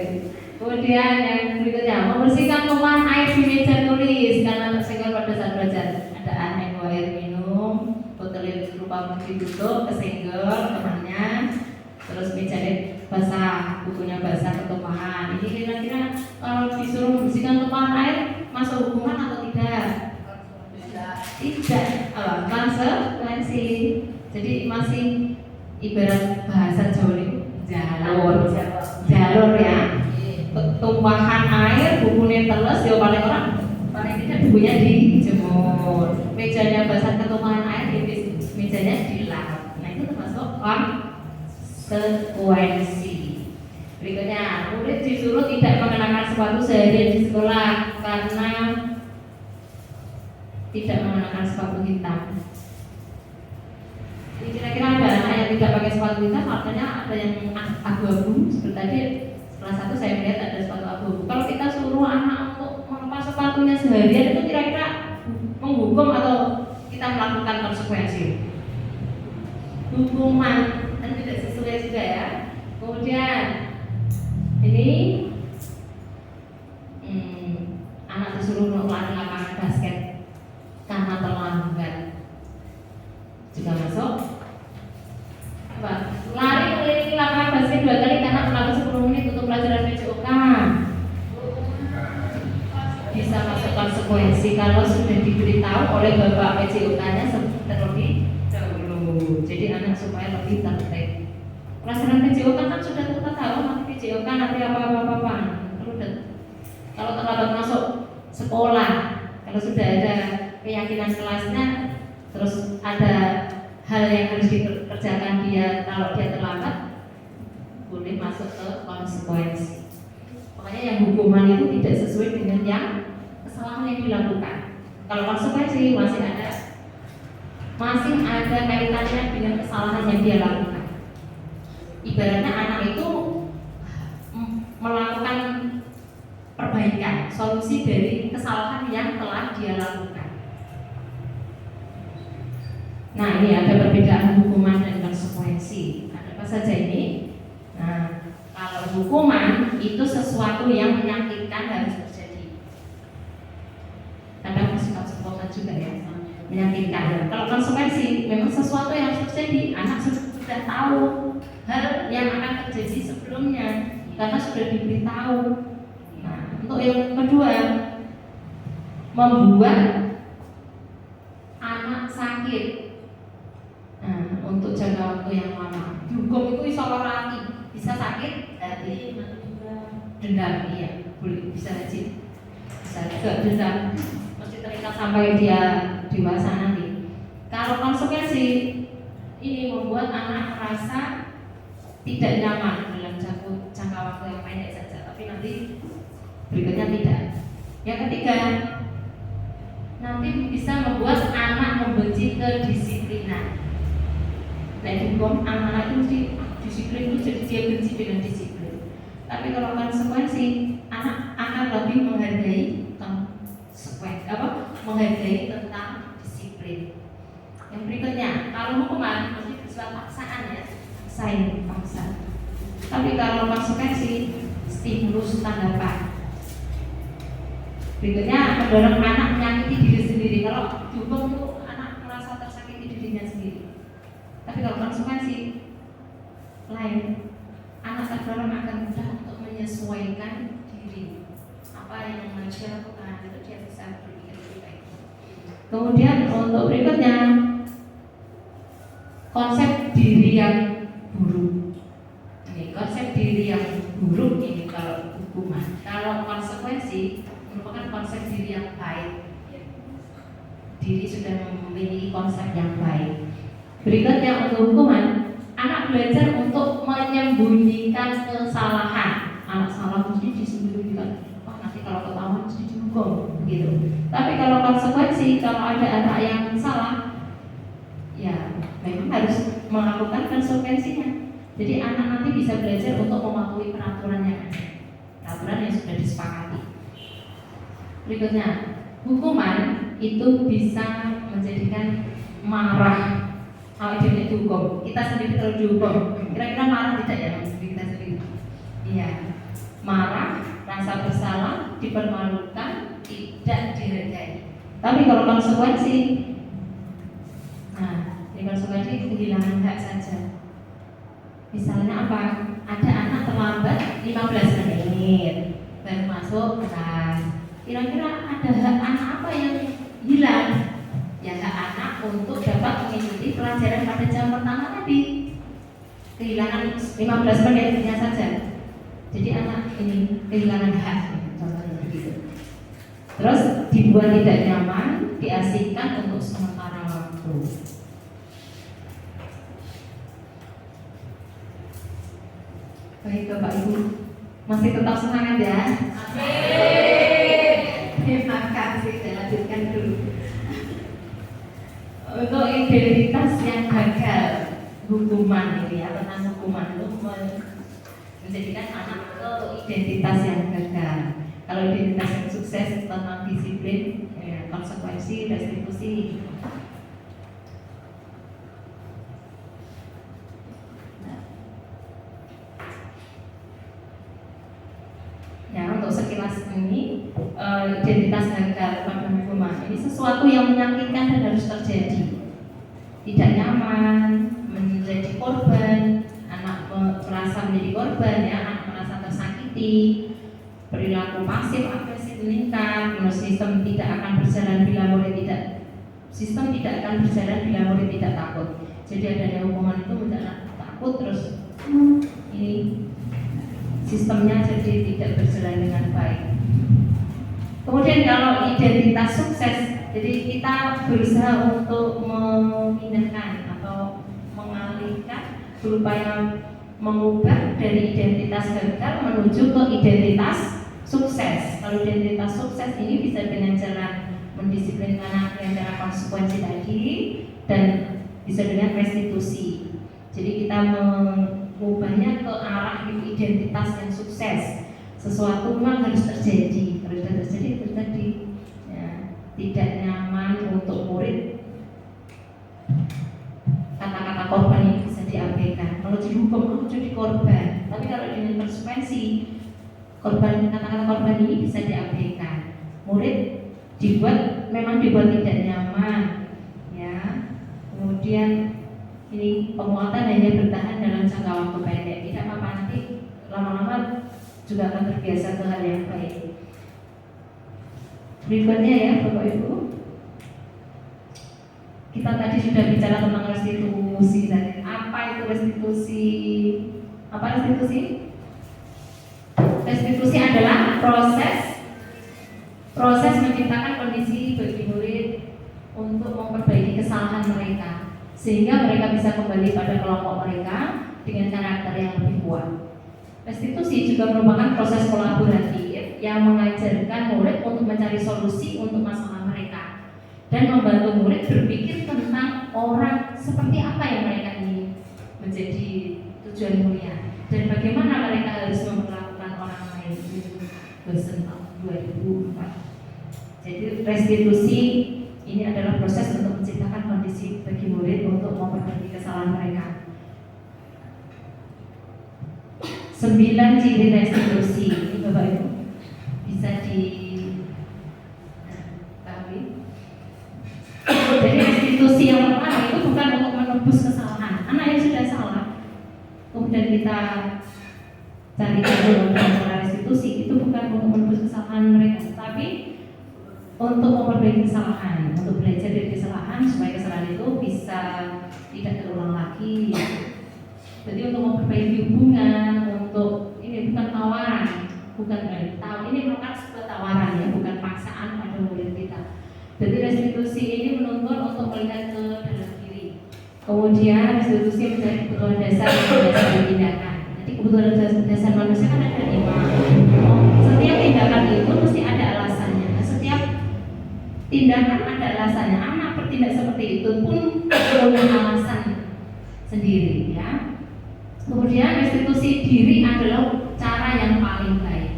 Kemudian yang berikutnya, membersihkan tumpahan air di meja tulis karena tersenggol pada saat belajar. Ada aneh air minum, botol lupa ditutup, kesenggol temannya, terus mejanya basah, bukunya basah ketumpahan. Ini kira-kira kalau disuruh membersihkan tumpahan air masuk hukuman atau tidak? Tidak. Konsekuensi. Jadi masih ibarat bahasa Jawa jalur ya. Tumpahan air, bukunya teles, ya paling tidak bukunya dijemur. Mejanya basah ketumpahan air, mejanya dilap. Nah itu termasuk konsekuensi. Berikutnya, murid disuruh tidak mengenakan sepatu seharian di sekolah karena tidak mengenakan sepatu hitam. Jadi kira-kira ada anak yang tidak pakai sepatu hitam, artinya ada yang abu-abu. Seperti tadi kelas 1 saya melihat ada sepatu abu-abu. Kalau kita suruh anak untuk melepas sepatunya seharian, itu kira-kira menghukum atau kita melakukan konsekuensi? Hukuman, dan tidak sesuai juga ya. Kemudian ini anak disuruh lari lapangan basket karena terlambat, juga masuk. Apa? Lari mengelilingi lapangan basket 2 kali karena terlambat 10 menit untuk pelajaran PJOK. Bisa masuk konsekuensi kalau sudah diberitahu oleh bapak PJOK-nya terlebih dahulu. Jadi anak supaya lebih tertib. Pelajaran PJOK kan sudah kita tahu nanti PJOK nanti apa. Kalau terlambat masuk sekolah, kalau sudah ada keyakinan kelasnya, terus ada hal yang harus dikerjakan dia, kalau dia terlambat boleh masuk ke konsekuensi. Makanya yang hukuman itu tidak sesuai dengan yang kesalahan yang dilakukan. Kalau konsekuensi masih ada kaitannya dengan kesalahan yang dia lakukan. Ibaratnya anak itu melakukan perbaikan, solusi dari kesalahan yang telah dia lakukan. Nah, ini ada perbedaan hukuman dan konsekuensi. Ada apa saja ini? Nah, kalau hukuman itu sesuatu yang menyakitkan harus terjadi. Kadang suka sekolah juga ya, menyakitkan. Kalau konsekuensi memang sesuatu yang harus terjadi. Anak sudah tahu hal yang akan terjadi sebelumnya karena sudah diberitahu. Nah, untuk yang kedua, membuat anak sakit. Nah, untuk jangka waktu yang lama. Dihukum itu iso lagi, bisa sakit hati, dendam, iya, boleh, bisa aja, bisa juga dendam, mesti terikat sampai dia dewasa nanti. Kalau konsekuensi ini membuat anak merasa tidak nyaman dalam jangka waktu yang pendek saja, tapi nanti berikutnya tidak. Yang ketiga, nanti bisa membuat anak membenci kedisiplinan. Nah, hukum anak itu mesti disiplin itu jadi dia benci dengan disiplin. Tapi kalau konsekuensi, anak akan lebih menghargai menghargai tentang disiplin. Yang berikutnya, kalau hukuman mesti bersifat paksaan ya, paksa. Tapi kalau konsekuensi, stimulus tanggapan. Berikutnya, mendorong anak menyakiti diri sendiri. Kalau dihukum itu anak merasa tersakiti dirinya sendiri. Tapi kalau konsekuensi lain, anak terdorong akan mudah untuk menyesuaikan diri. Apa yang harus dia lakukan itu dia bisa berpikir lebih baik. Kemudian untuk berikutnya, konsep diri yang buruk. Ini konsep diri yang buruk ini kalau hukuman. Kalau konsekuensi merupakan konsep diri yang baik. Diri sudah memiliki konsep yang baik. Berikutnya untuk hukuman, anak belajar untuk menyembunyikan kesalahan. Anak salah mesti disembunyikan. Nanti kalau ketahuan mesti dihukum, gitu. Tapi kalau konsekuensi, kalau ada anak yang salah, ya memang harus melakukan konsekuensinya. Jadi anak nanti bisa belajar untuk mematuhi peraturan yang ada, peraturan yang sudah disepakati. Berikutnya, hukuman itu bisa menjadikan marah. Kalau dia dihukum, kita sendiri terus dihukum. Kira-kira marah tidak ya kita sendiri? Iya, marah, rasa bersalah, dipermalukan, tidak dihargai. Tapi kalau konsekuensi, nah, ini konsekuensi kehilangan hak saja. Misalnya apa? Ada anak terlambat 15 menit baru masuk kelas. Kira-kira ada hak anak apa yang hilang? Ya hak anak untuk dapat mengikuti pelajaran pada jam pertama tadi. Kehilangan 15 menitnya saja. Jadi anak ini kehilangan hak, contohnya begitu. Terus dibuat tidak nyaman, diasingkan untuk sementara waktu. Baik Bapak Ibu, masih tetap semangat ya. Terima kasih, saya lanjutkan dulu. Untuk identitas yang gagal, hukuman ini ya, tentang hukuman itu menjadikan anak itu identitas yang gagal. Kalau identitas yang sukses tentang disiplin, ya, konsekuensi, restitusi. Ya, untuk sekilas ini identitas gagal pada hukuman ini sesuatu yang menyakitkan dan harus terjadi. Tidak nyaman, menjadi korban, anak merasa menjadi korban, ya, anak merasa tersakiti, perilaku pasif agresif meningkat, sistem tidak akan berjalan bila murid tidak takut. Jadi adanya hukuman itu membuat anak takut, terus ini sistemnya jadi tidak berjalan dengan baik. Kemudian kalau identitas sukses, jadi kita berusaha untuk memindahkan atau mengalihkan, berupaya mengubah dari identitas gagal menuju ke identitas sukses. Kalau identitas sukses ini bisa dengan cara mendisiplinkan anak dengan cara konsekuensi tadi dan bisa dengan restitusi. Jadi kita mengubahnya ke arah identitas yang sukses. Sesuatu memang harus terjadi, kalau sudah terjadi terjadi. Ya, tidak nyaman untuk murid, kata-kata korban ini bisa diabaikan. Kalau dihukum aku jadi korban, tapi kalau dengan konsekuensi korban, kata-kata korban ini bisa diabaikan. Murid memang dibuat tidak nyaman, ya. Kemudian ini penguatan hanya bertahan dalam jangka waktu pendek, tidak apa-apa, nanti lama-lama juga akan terbiasa ke hal yang baik. Berikutnya ya Bapak Ibu, kita tadi sudah bicara tentang restitusi. Apa itu restitusi? Apa restitusi? Restitusi adalah proses menciptakan kondisi bagi murid untuk memperbaiki kesalahan mereka, sehingga mereka bisa kembali pada kelompok mereka dengan karakter yang lebih kuat. Restitusi juga merupakan proses kolaboratif yang mengajarkan murid untuk mencari solusi untuk masalah mereka dan membantu murid berpikir tentang orang seperti apa yang mereka ingin menjadi tujuan mulia dan bagaimana mereka harus memperlakukan orang lain. Dosen tahun 2004. Jadi restitusi ini adalah proses untuk menciptakan kondisi bagi murid untuk memperbaiki kesalahan mereka. 9 ciri restitusi ini Bapak Ibu bisa diketahui. Jadi restitusi yang pertama itu bukan untuk menebus kesalahan anak yang sudah salah, kemudian kita cari tahu dengan cara restitusi, itu bukan untuk menebus kesalahan mereka, tapi untuk memperbaiki kesalahan, untuk belajar dari kesalahan supaya kesalahan itu bisa tidak terulang lagi. Jadi untuk memperbaiki hubungan, untuk ini bukan tawaran, bukan ini merupakan sebuah tawaran ya, bukan paksaan pada murid kita. Jadi restitusi ini menuntut untuk melihat ke dalam diri. Kemudian restitusi menjadi kebutuhan dasar tindakan. Jadi kebutuhan dasar manusia kan ada 5. Setiap tindakan itu mesti ada alasannya. Setiap tindakan ada alasannya. Anak bertindak seperti itu pun punya alasan sendiri ya. Kemudian restitusi diri adalah cara yang paling baik.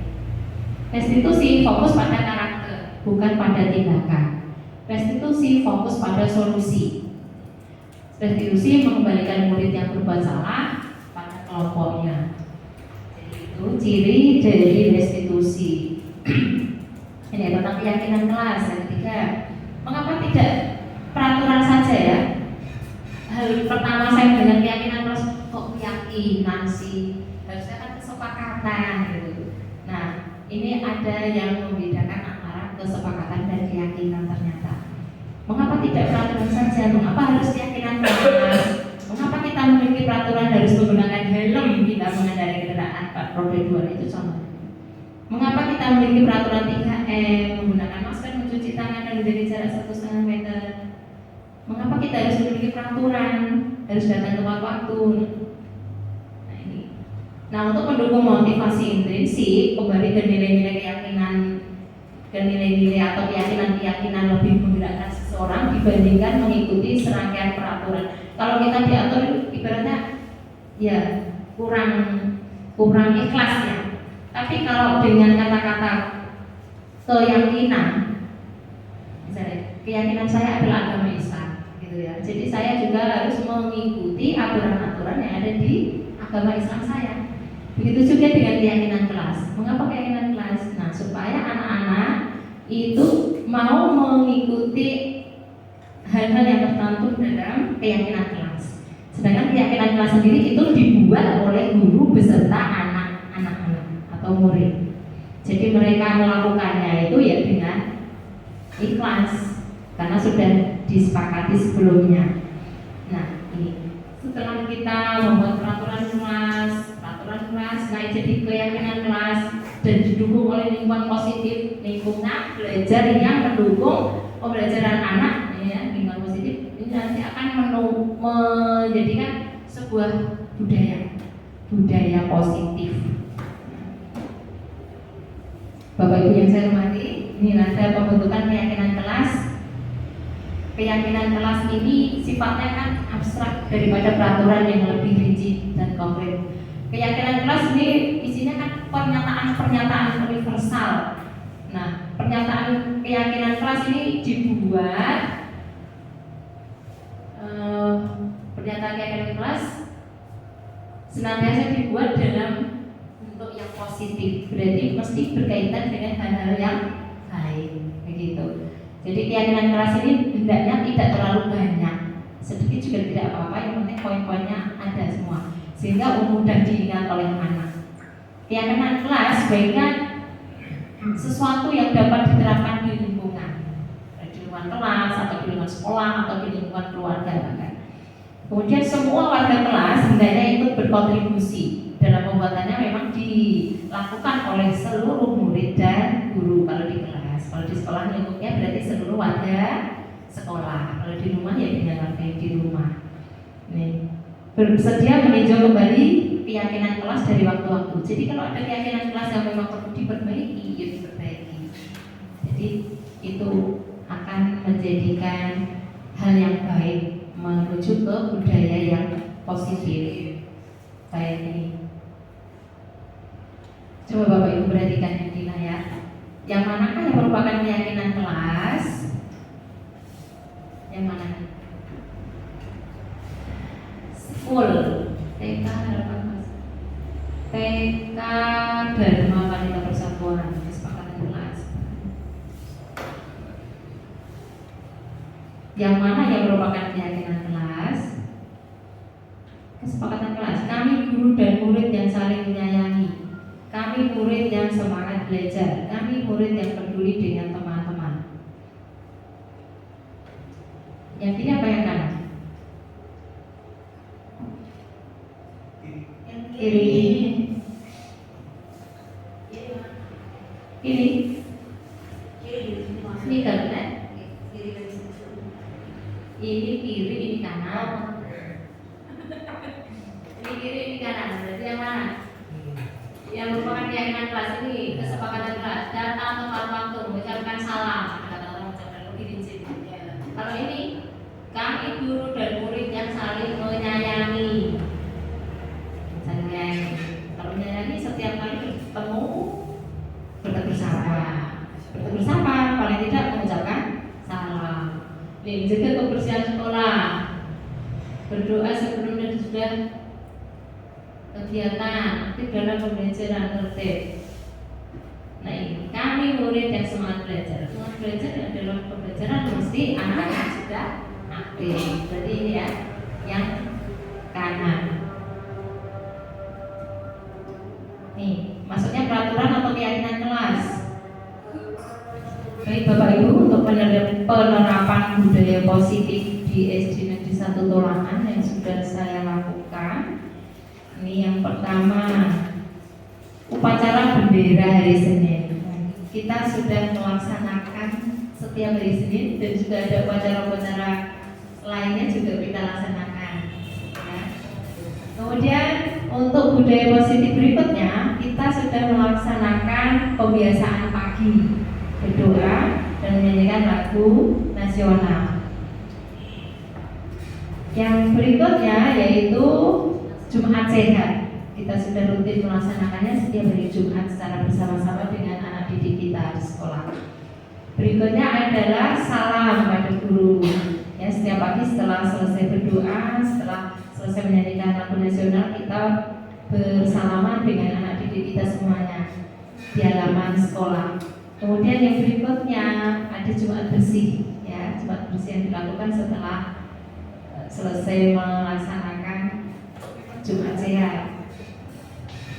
Restitusi fokus pada karakter, bukan pada tindakan. Restitusi fokus pada solusi. Restitusi mengembalikan murid yang berbuat salah pada kelompoknya. Jadi itu ciri dari restitusi. Ini tentang keyakinan kelas. Yang ketiga, mengapa tidak peraturan saja ya? Hal pertama saya mendengar keyakinan kelas, kok keyakinan sih? Harusnya kan kesepakatan gitu. Nah, ini ada yang membedakan antara kesepakatan dan keyakinan ternyata. Mengapa tidak peraturan saja? Mengapa harus keyakinan kelas? Mengapa kita memiliki peraturan harus menggunakan helm kita mengendarai kendaraan roda 2 itu contohnya? Mengapa kita memiliki peraturan 3M, menggunakan masker, mencuci tangan dan menjaga jarak 1,5 meter? Mengapa kita harus memiliki peraturan, harus datang tepat waktu? Nah ini. Nah untuk mendukung motivasi intrinsik, kembali ke nilai-nilai keyakinan, ke nilai-nilai atau keyakinan-keyakinan lebih menggerakkan seseorang dibandingkan mengikuti serangkaian peraturan. Kalau kita diatur, ibaratnya ya kurang ikhlas ya. Tapi kalau dengan kata-kata keyakinan, misalnya keyakinan saya adalah agama Islam, gitu ya. Jadi saya juga harus mengikuti aturan-aturan yang ada di agama Islam saya. Begitu juga dengan keyakinan kelas. Mengapa keyakinan kelas? Nah, supaya anak-anak itu mau mengikuti hal-hal yang tertentu dalam keyakinan kelas. Sedangkan keyakinan kelas sendiri itu dibuat oleh guru beserta anak-anak atau murid. Jadi mereka melakukannya itu ya dengan ikhlas karena sudah disepakati sebelumnya. Nah, ini setelah kita membuat peraturan kelas naik jadi keyakinan kelas, dan didukung oleh lingkungan positif, lingkungan belajar yang mendukung pembelajaran anak, ya, lingkungan positif ini nanti akan menjadikan sebuah budaya positif. Bapak Ibu yang saya hormati, ini ada pembentukan keyakinan kelas. Keyakinan kelas ini sifatnya kan abstrak daripada peraturan yang lebih rinci dan konkret. Keyakinan kelas ini isinya kan pernyataan universal. Nah, pernyataan keyakinan kelas ini dibuat pernyataan keyakinan kelas senantiasa dibuat dalam bentuk yang positif, berarti mesti berkaitan dengan hal-hal yang baik, begitu. Jadi keyakinan kelas ini hendaknya tidak terlalu banyak, sedikit juga tidak apa-apa, yang penting poin-poinnya ada semua, sehingga mudah diingat oleh anak. Keyakinan kelas baiknya sesuatu yang dapat diterapkan di lingkungan kelas atau di lingkungan sekolah atau di lingkungan keluarga bahkan. Kemudian semua warga kelas hendaknya ikut berkontribusi dalam pembuatannya, memang dilakukan oleh seluruh murid dan guru kalau di kelas. Kalau di sekolah lingkupnya berarti seluruh warga sekolah. Kalau di rumah ya dengan warga di rumah. Nih, bersedia meninjau kembali keyakinan kelas dari waktu-waktu. Jadi kalau ada keyakinan kelas yang memang perlu diperbaiki, ya diperbaiki. Jadi itu akan menjadikan hal yang baik menuju ke budaya yang positif. Kayak ini. Coba Bapak Ibu perhatikan di layar. Yang manakah yang merupakan keyakinan kelas? Yang mana? Full TK harapan Mas. TK Dharma Wanita Persatuan Kesepakatan Kelas. Yang mana yang merupakan keyakinan kelas? Kesepakatan kelas. Kami guru dan murid yang saling menyayangi. Kami murid yang semangat belajar. Kami murid yang peduli dengan teman-teman. Yang kiri apa yang kanan? Kiri. Kiri. Ini kanan. Ini kiri, ini kanan. Ini kiri, ini kanan. Berarti yang mana? Yang merupakan keyakinan kelas ini kesepakatan kelas. Datang tepat waktu, mengucapkan salam. Kata orang ucapkan lebih rinci. Kalau ini kami guru dan murid yang saling menyayangi. Saling menyayangi. Kalau menyayangi setiap kali bertemu bertegur sapa. Bertegur sapa, paling tidak mengucapkan salam. Menjaga kebersihan sekolah, berdoa sebelum dan sudah kegiatan, aktif dalam pembelajaran tertib. Nah ini kami murid yang semangat belajar. Semangat belajar adalah pembelajaran mesti anak-anak sudah aktif. Berarti ini ya yang kanan. Nih maksudnya peraturan atau keyakinan kelas. Baik Bapak Ibu, untuk penerapan budaya positif di SD Negeri 1 Tulangan yang sudah saya lakukan. Ini yang pertama, upacara bendera hari Senin. Kita sudah melaksanakan setiap hari Senin dan juga ada upacara-upacara lainnya juga kita laksanakan. Ya. Kemudian untuk budaya positif berikutnya, kita sudah melaksanakan pembiasaan pagi, berdoa dan menyanyikan lagu nasional. Yang berikutnya yaitu Jumat Sehat. Kita sudah rutin melaksanakannya setiap hari Jumat secara bersama-sama dengan anak didik kita di sekolah. Berikutnya adalah salam pada guru. Ya, setiap pagi setelah selesai berdoa, setelah selesai menyanyikan lagu nasional, kita bersalaman dengan anak didik kita semuanya di halaman sekolah. Kemudian yang berikutnya ada Jumat bersih, ya, Jumat bersih yang dilakukan setelah selesai melaksanakan Jumat Sehat.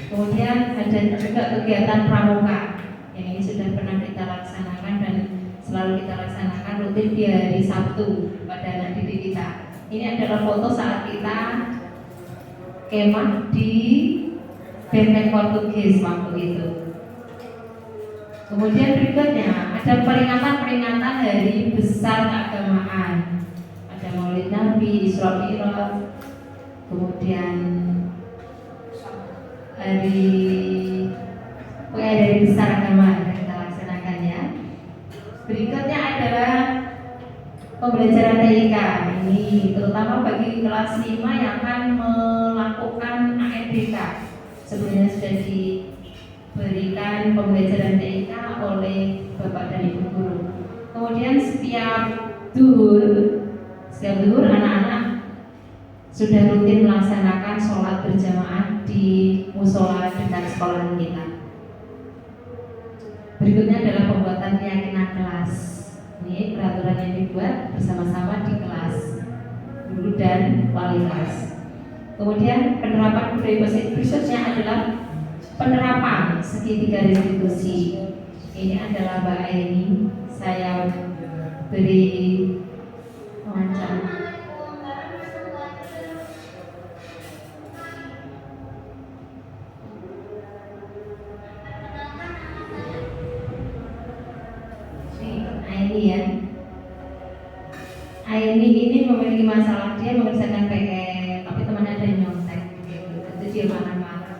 Kemudian ada juga kegiatan pramuka yang ini sudah pernah kita laksanakan dan selalu kita laksanakan rutin di hari Sabtu pada anak didik kita. Ini adalah foto saat kita kemah di Benteng Portugis waktu itu. Kemudian berikutnya ada peringatan-peringatan hari besar keagamaan. Ada Maulid Nabi, Isra Mi'raj, kemudian hari besar agama yang kita laksanakan ya. Berikutnya adalah pembelajaran TIK. Ini terutama bagi kelas 5 yang akan melakukan AEDK. Sebenarnya sudah diberikan pembelajaran TIK oleh Bapak dan Ibu guru. Kemudian setiap duhur anak-anak sudah rutin melaksanakan sholat berjamaah di musola dekat sekolah kita. Berikutnya adalah pembuatan keyakinan kelas. Ini peraturan yang dibuat bersama-sama di kelas, guru dan wali kelas. Kemudian penerapan budaya positif berikutnya adalah penerapan segitiga restitusi. Ini adalah Mbak Aini, saya beri wawancara. Aini ini memiliki masalah, dia mengerjakan PR, tapi temannya ada yang nyontek, itu dia marah-marah.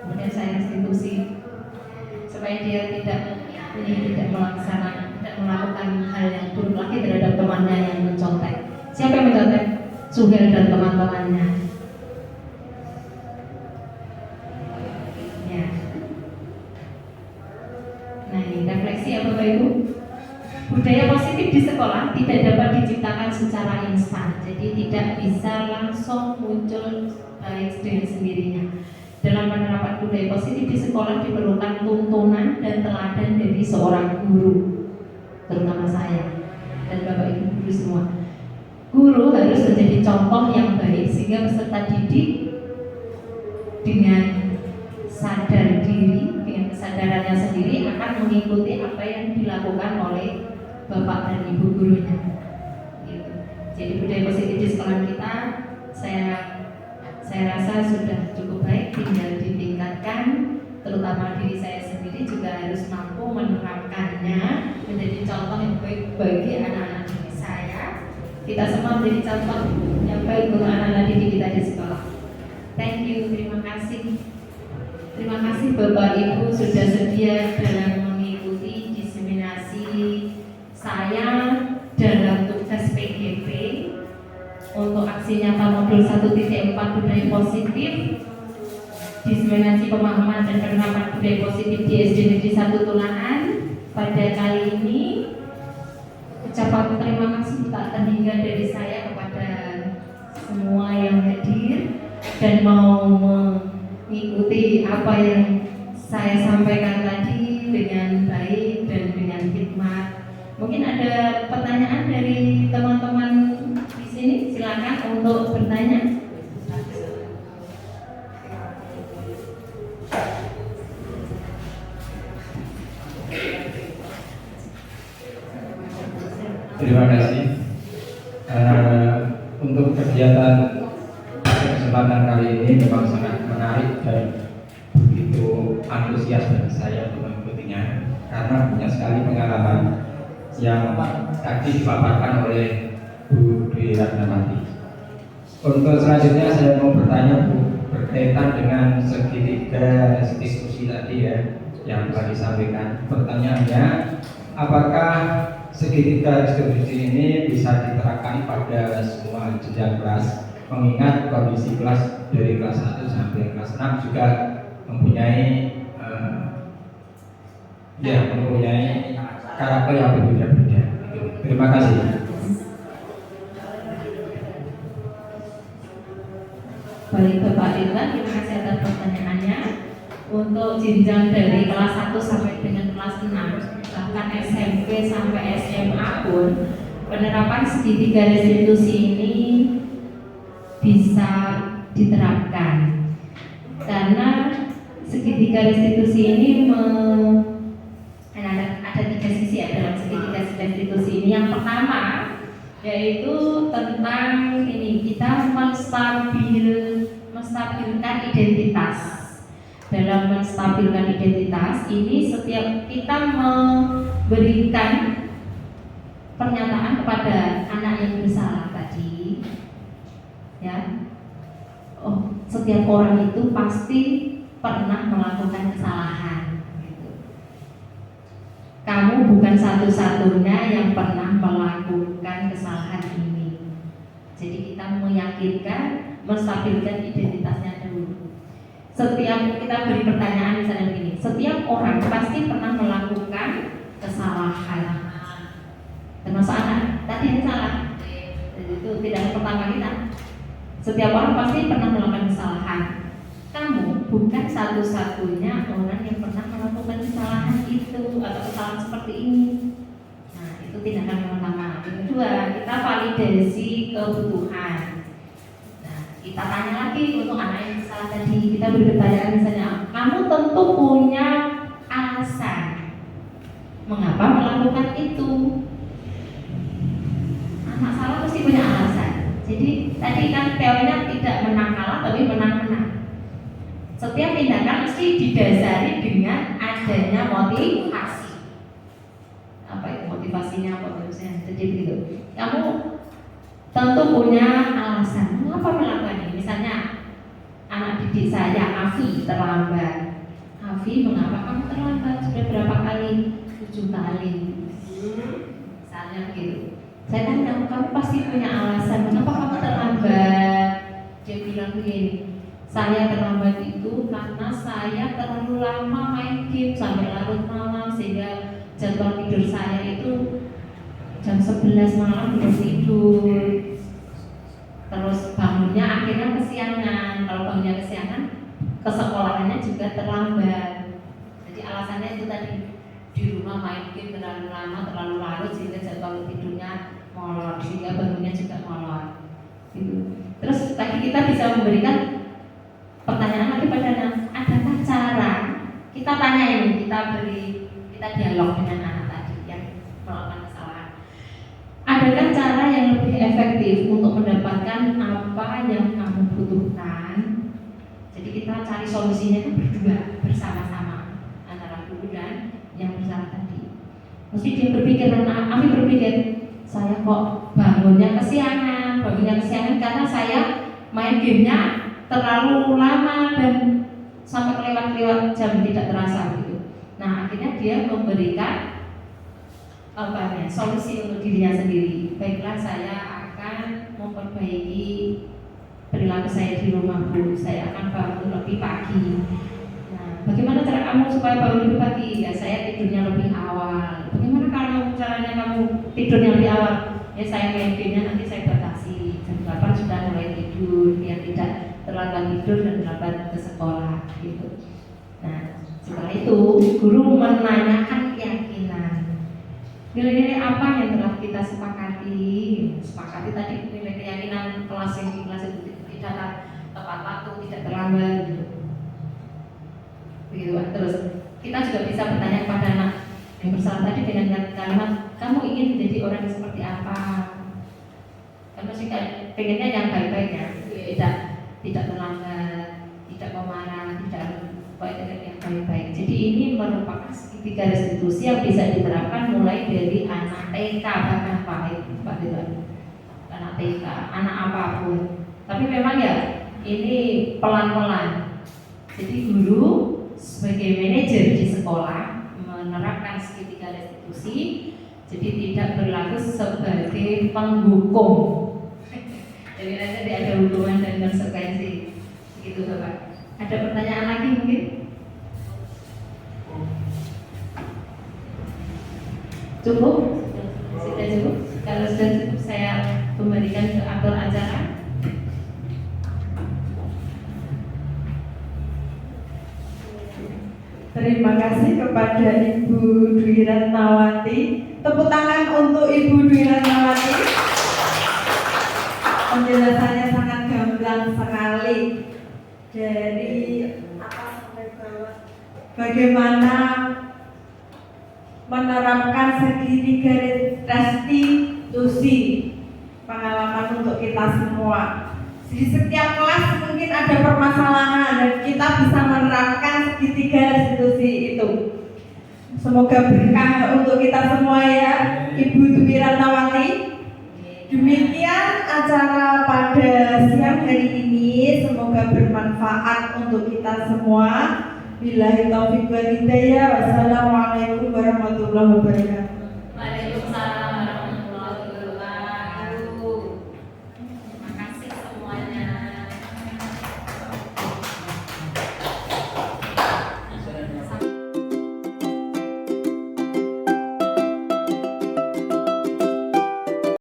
Kemudian saya restitusi supaya dia tidak melakukan hal yang buruk lagi terhadap temannya yang mencontek. Siapa yang mencontek? Suhel dan teman-temannya. Ya. Nah ini refleksi ya Bapak Ibu. Budaya positif di sekolah tidak dapat diciptakan secara instan, jadi tidak bisa langsung muncul baik dengan sendirinya. Dalam penerapan budaya positif di sekolah diperlukan tuntunan dan teladan dari seorang guru, terutama saya dan Bapak Ibu guru semua. Guru harus menjadi contoh yang baik sehingga peserta didik dengan sadar diri, dengan kesadarannya sendiri akan mengikuti apa yang dilakukan oleh Bapak dan Ibu gurunya. Gitu. Jadi budaya positif di sekolah kita, saya rasa sudah cukup baik, tinggal ditingkatkan. Terutama diri saya sendiri juga harus mampu menerapkannya menjadi contoh yang baik bagi anak-anak didik saya. Kita semua menjadi contoh yang baik untuk anak-anak didik kita di sekolah. Thank you, terima kasih. Terima kasih Bapak Ibu sudah sedia dalam mengikuti diseminasi saya dalam tugas PGP untuk aksi nyata modul 1.4 budaya positif, diseminasi pemahaman dan penerapan budaya positif di SD Negeri 1 Tulangan. Pada kali ini ucapan terima kasih tak terhingga dari saya kepada semua yang hadir dan mau mengikuti apa yang saya sampaikan tadi dengan baik dan dengan hikmat. Mungkin ada pertanyaan dari teman-teman di sini, silakan untuk bertanya. Terima kasih. Untuk kegiatan kesempatan kali ini memang sangat menarik dan begitu antusias bagi saya untuk mengikutinya karena banyak sekali pengalaman yang tadi dipaparkan oleh Bu Dwi Ratnawati. Untuk selanjutnya saya mau bertanya Bu, berkaitan dengan segitiga restitusi tadi ya yang telah disampaikan. Pertanyaannya, apakah segitiga restitusi ini bisa diterapkan pada semua jenjang kelas, mengingat kondisi kelas dari kelas 1 sampai kelas 6 juga mempunyai karakter yang berbeda-beda. Terima kasih. Baik Bapak Ridwan, terima kasih atas pertanyaannya. Untuk jenjang dari kelas 1 sampai dengan kelas 6, bahkan SMP sampai SMA pun, penerapan segitiga restitusi ini bisa diterapkan karena segitiga restitusi ini ada tiga sisi ya dalam segitiga restitusi ini. Yang pertama yaitu tentang ini, kita menstabilkan identitas. dalam menstabilkan identitas ini setiap kita memberikan pernyataan kepada anak yang bersalah tadi, ya, oh setiap orang itu pasti pernah melakukan kesalahan. Gitu. Kamu bukan satu-satunya yang pernah melakukan kesalahan ini. Jadi kita meyakinkan, menstabilkan identitasnya dulu. Setiap kita beri pertanyaan misalnya begini, setiap orang pasti pernah melakukan kesalahan. Termasuk anak, tadi yang salah. Itu tidak pertama kita. Setiap orang pasti pernah melakukan kesalahan. Kamu bukan satu-satunya orang yang pernah melakukan kesalahan itu atau kesalahan seperti ini. Nah, itu tindakan yang pertama. Yang kedua, kita validasi kebutuhan. Nah, kita tanya lagi untuk anak yang salah tadi. Kita beri pertanyaan misalnya, kamu tentu punya alasan mengapa melakukan itu. Anak salah pasti punya alasan. Jadi tadi kan teorinya tidak menang kalah tapi menang-menang. Setiap tindakan mesti didasari dengan adanya motivasi. Apa itu motivasinya? Apa terusnya? Jadi begitu. Kamu tentu punya alasan mengapa melakukan ini. Misalnya anak didik saya Afi terlambat. Afi, mengapa kamu terlambat? Sudah berapa kali? 7 kali. Misalnya begitu. Saya tanya, kamu pasti punya alasan mengapa kamu terlambat. Dia bilang begini, saya terlambat itu karena saya terlalu lama main game sampai larut malam sehingga jadwal tidur saya itu jam 11 malam belum tidur. Terus bangunnya akhirnya kesiangan. Kalau bangunnya kesiangan, ke sekolahannya juga terlambat. Jadi alasannya itu tadi, di rumah main game terlalu lama, terlalu larut sehingga jadwal tidurnya molor, sehingga bangunnya juga molor. Gitu. Terus tadi kita bisa memberikan pertanyaan lagi pada anak, adakah cara? Kita tanya ini, kita dialog dengan anak tadi yang melakukan kesalahan. Adakah cara yang lebih efektif untuk mendapatkan apa yang kamu butuhkan? Jadi kita cari solusinya itu berdua, bersama-sama antara guru dan yang bersalah tadi. Mesti dia berpikir, Ami berpikir, saya kok bangunnya kesiangan karena saya main gamenya terlalu lama dan sampai kelewat jam tidak terasa gitu. Nah akhirnya dia memberikan solusi untuk dirinya sendiri. Baiklah, saya akan memperbaiki perilaku saya di rumah Bu. Saya akan bangun lebih pagi. Nah, bagaimana cara kamu supaya bangun lebih pagi? Ya saya tidurnya lebih awal. Bagaimana kalau caranya kamu tidurnya lebih awal? Ya saya main gamenya nanti saya batasi jam 8 sudah mulai tidur biar tidak terlambat tidur dan terlambat ke sekolah gitu. Nah setelah itu guru menanyakan keyakinan, nilai-nilai apa yang telah kita sepakati tadi, nilai keyakinan kelas yang di kelas itu tidak tepat waktu, tidak terlambat gitu. Begitu. Terus kita juga bisa bertanya kepada anak yang bersalah tadi dengan kalimat, kamu ingin menjadi orang yang seperti apa? Kamu sih pengennya yang baik-baik ya, tidak terlambat, tidak memarah, tidak yang baik-baik. Jadi ini merupakan segitiga restitusi yang bisa diterapkan mulai dari anak TK bahkan Pak Dewan, anak TK, anak apapun. Tapi memang ya ini pelan-pelan. Jadi guru sebagai manajer di sekolah menerapkan segitiga restitusi, jadi tidak berlaku sebagai penghukum. Jadi nanti ada hukuman dan konsekuensi. Begitu Bapak. Ada pertanyaan lagi mungkin? Cukup? Sudah cukup? Kalau sudah cukup saya kembalikan ke aktor acara. Terima kasih kepada Ibu Dwi Ratnawati. Tepuk tangan untuk Ibu Dwi Ratnawati. Penjelasannya sangat gamblang sekali. Dari atas sampai bawah. Bagaimana menerapkan segitiga restitusi, pengalaman untuk kita semua. Di setiap kelas mungkin ada permasalahan dan kita bisa menerapkan segitiga restitusi itu. Semoga berkah untuk kita semua ya, Ibu Dwi Ratnawati. Demikian acara pada siang hari ini, semoga bermanfaat untuk kita semua. Billahi taufiq wal hidayah. Wassalamualaikum warahmatullahi wabarakatuh.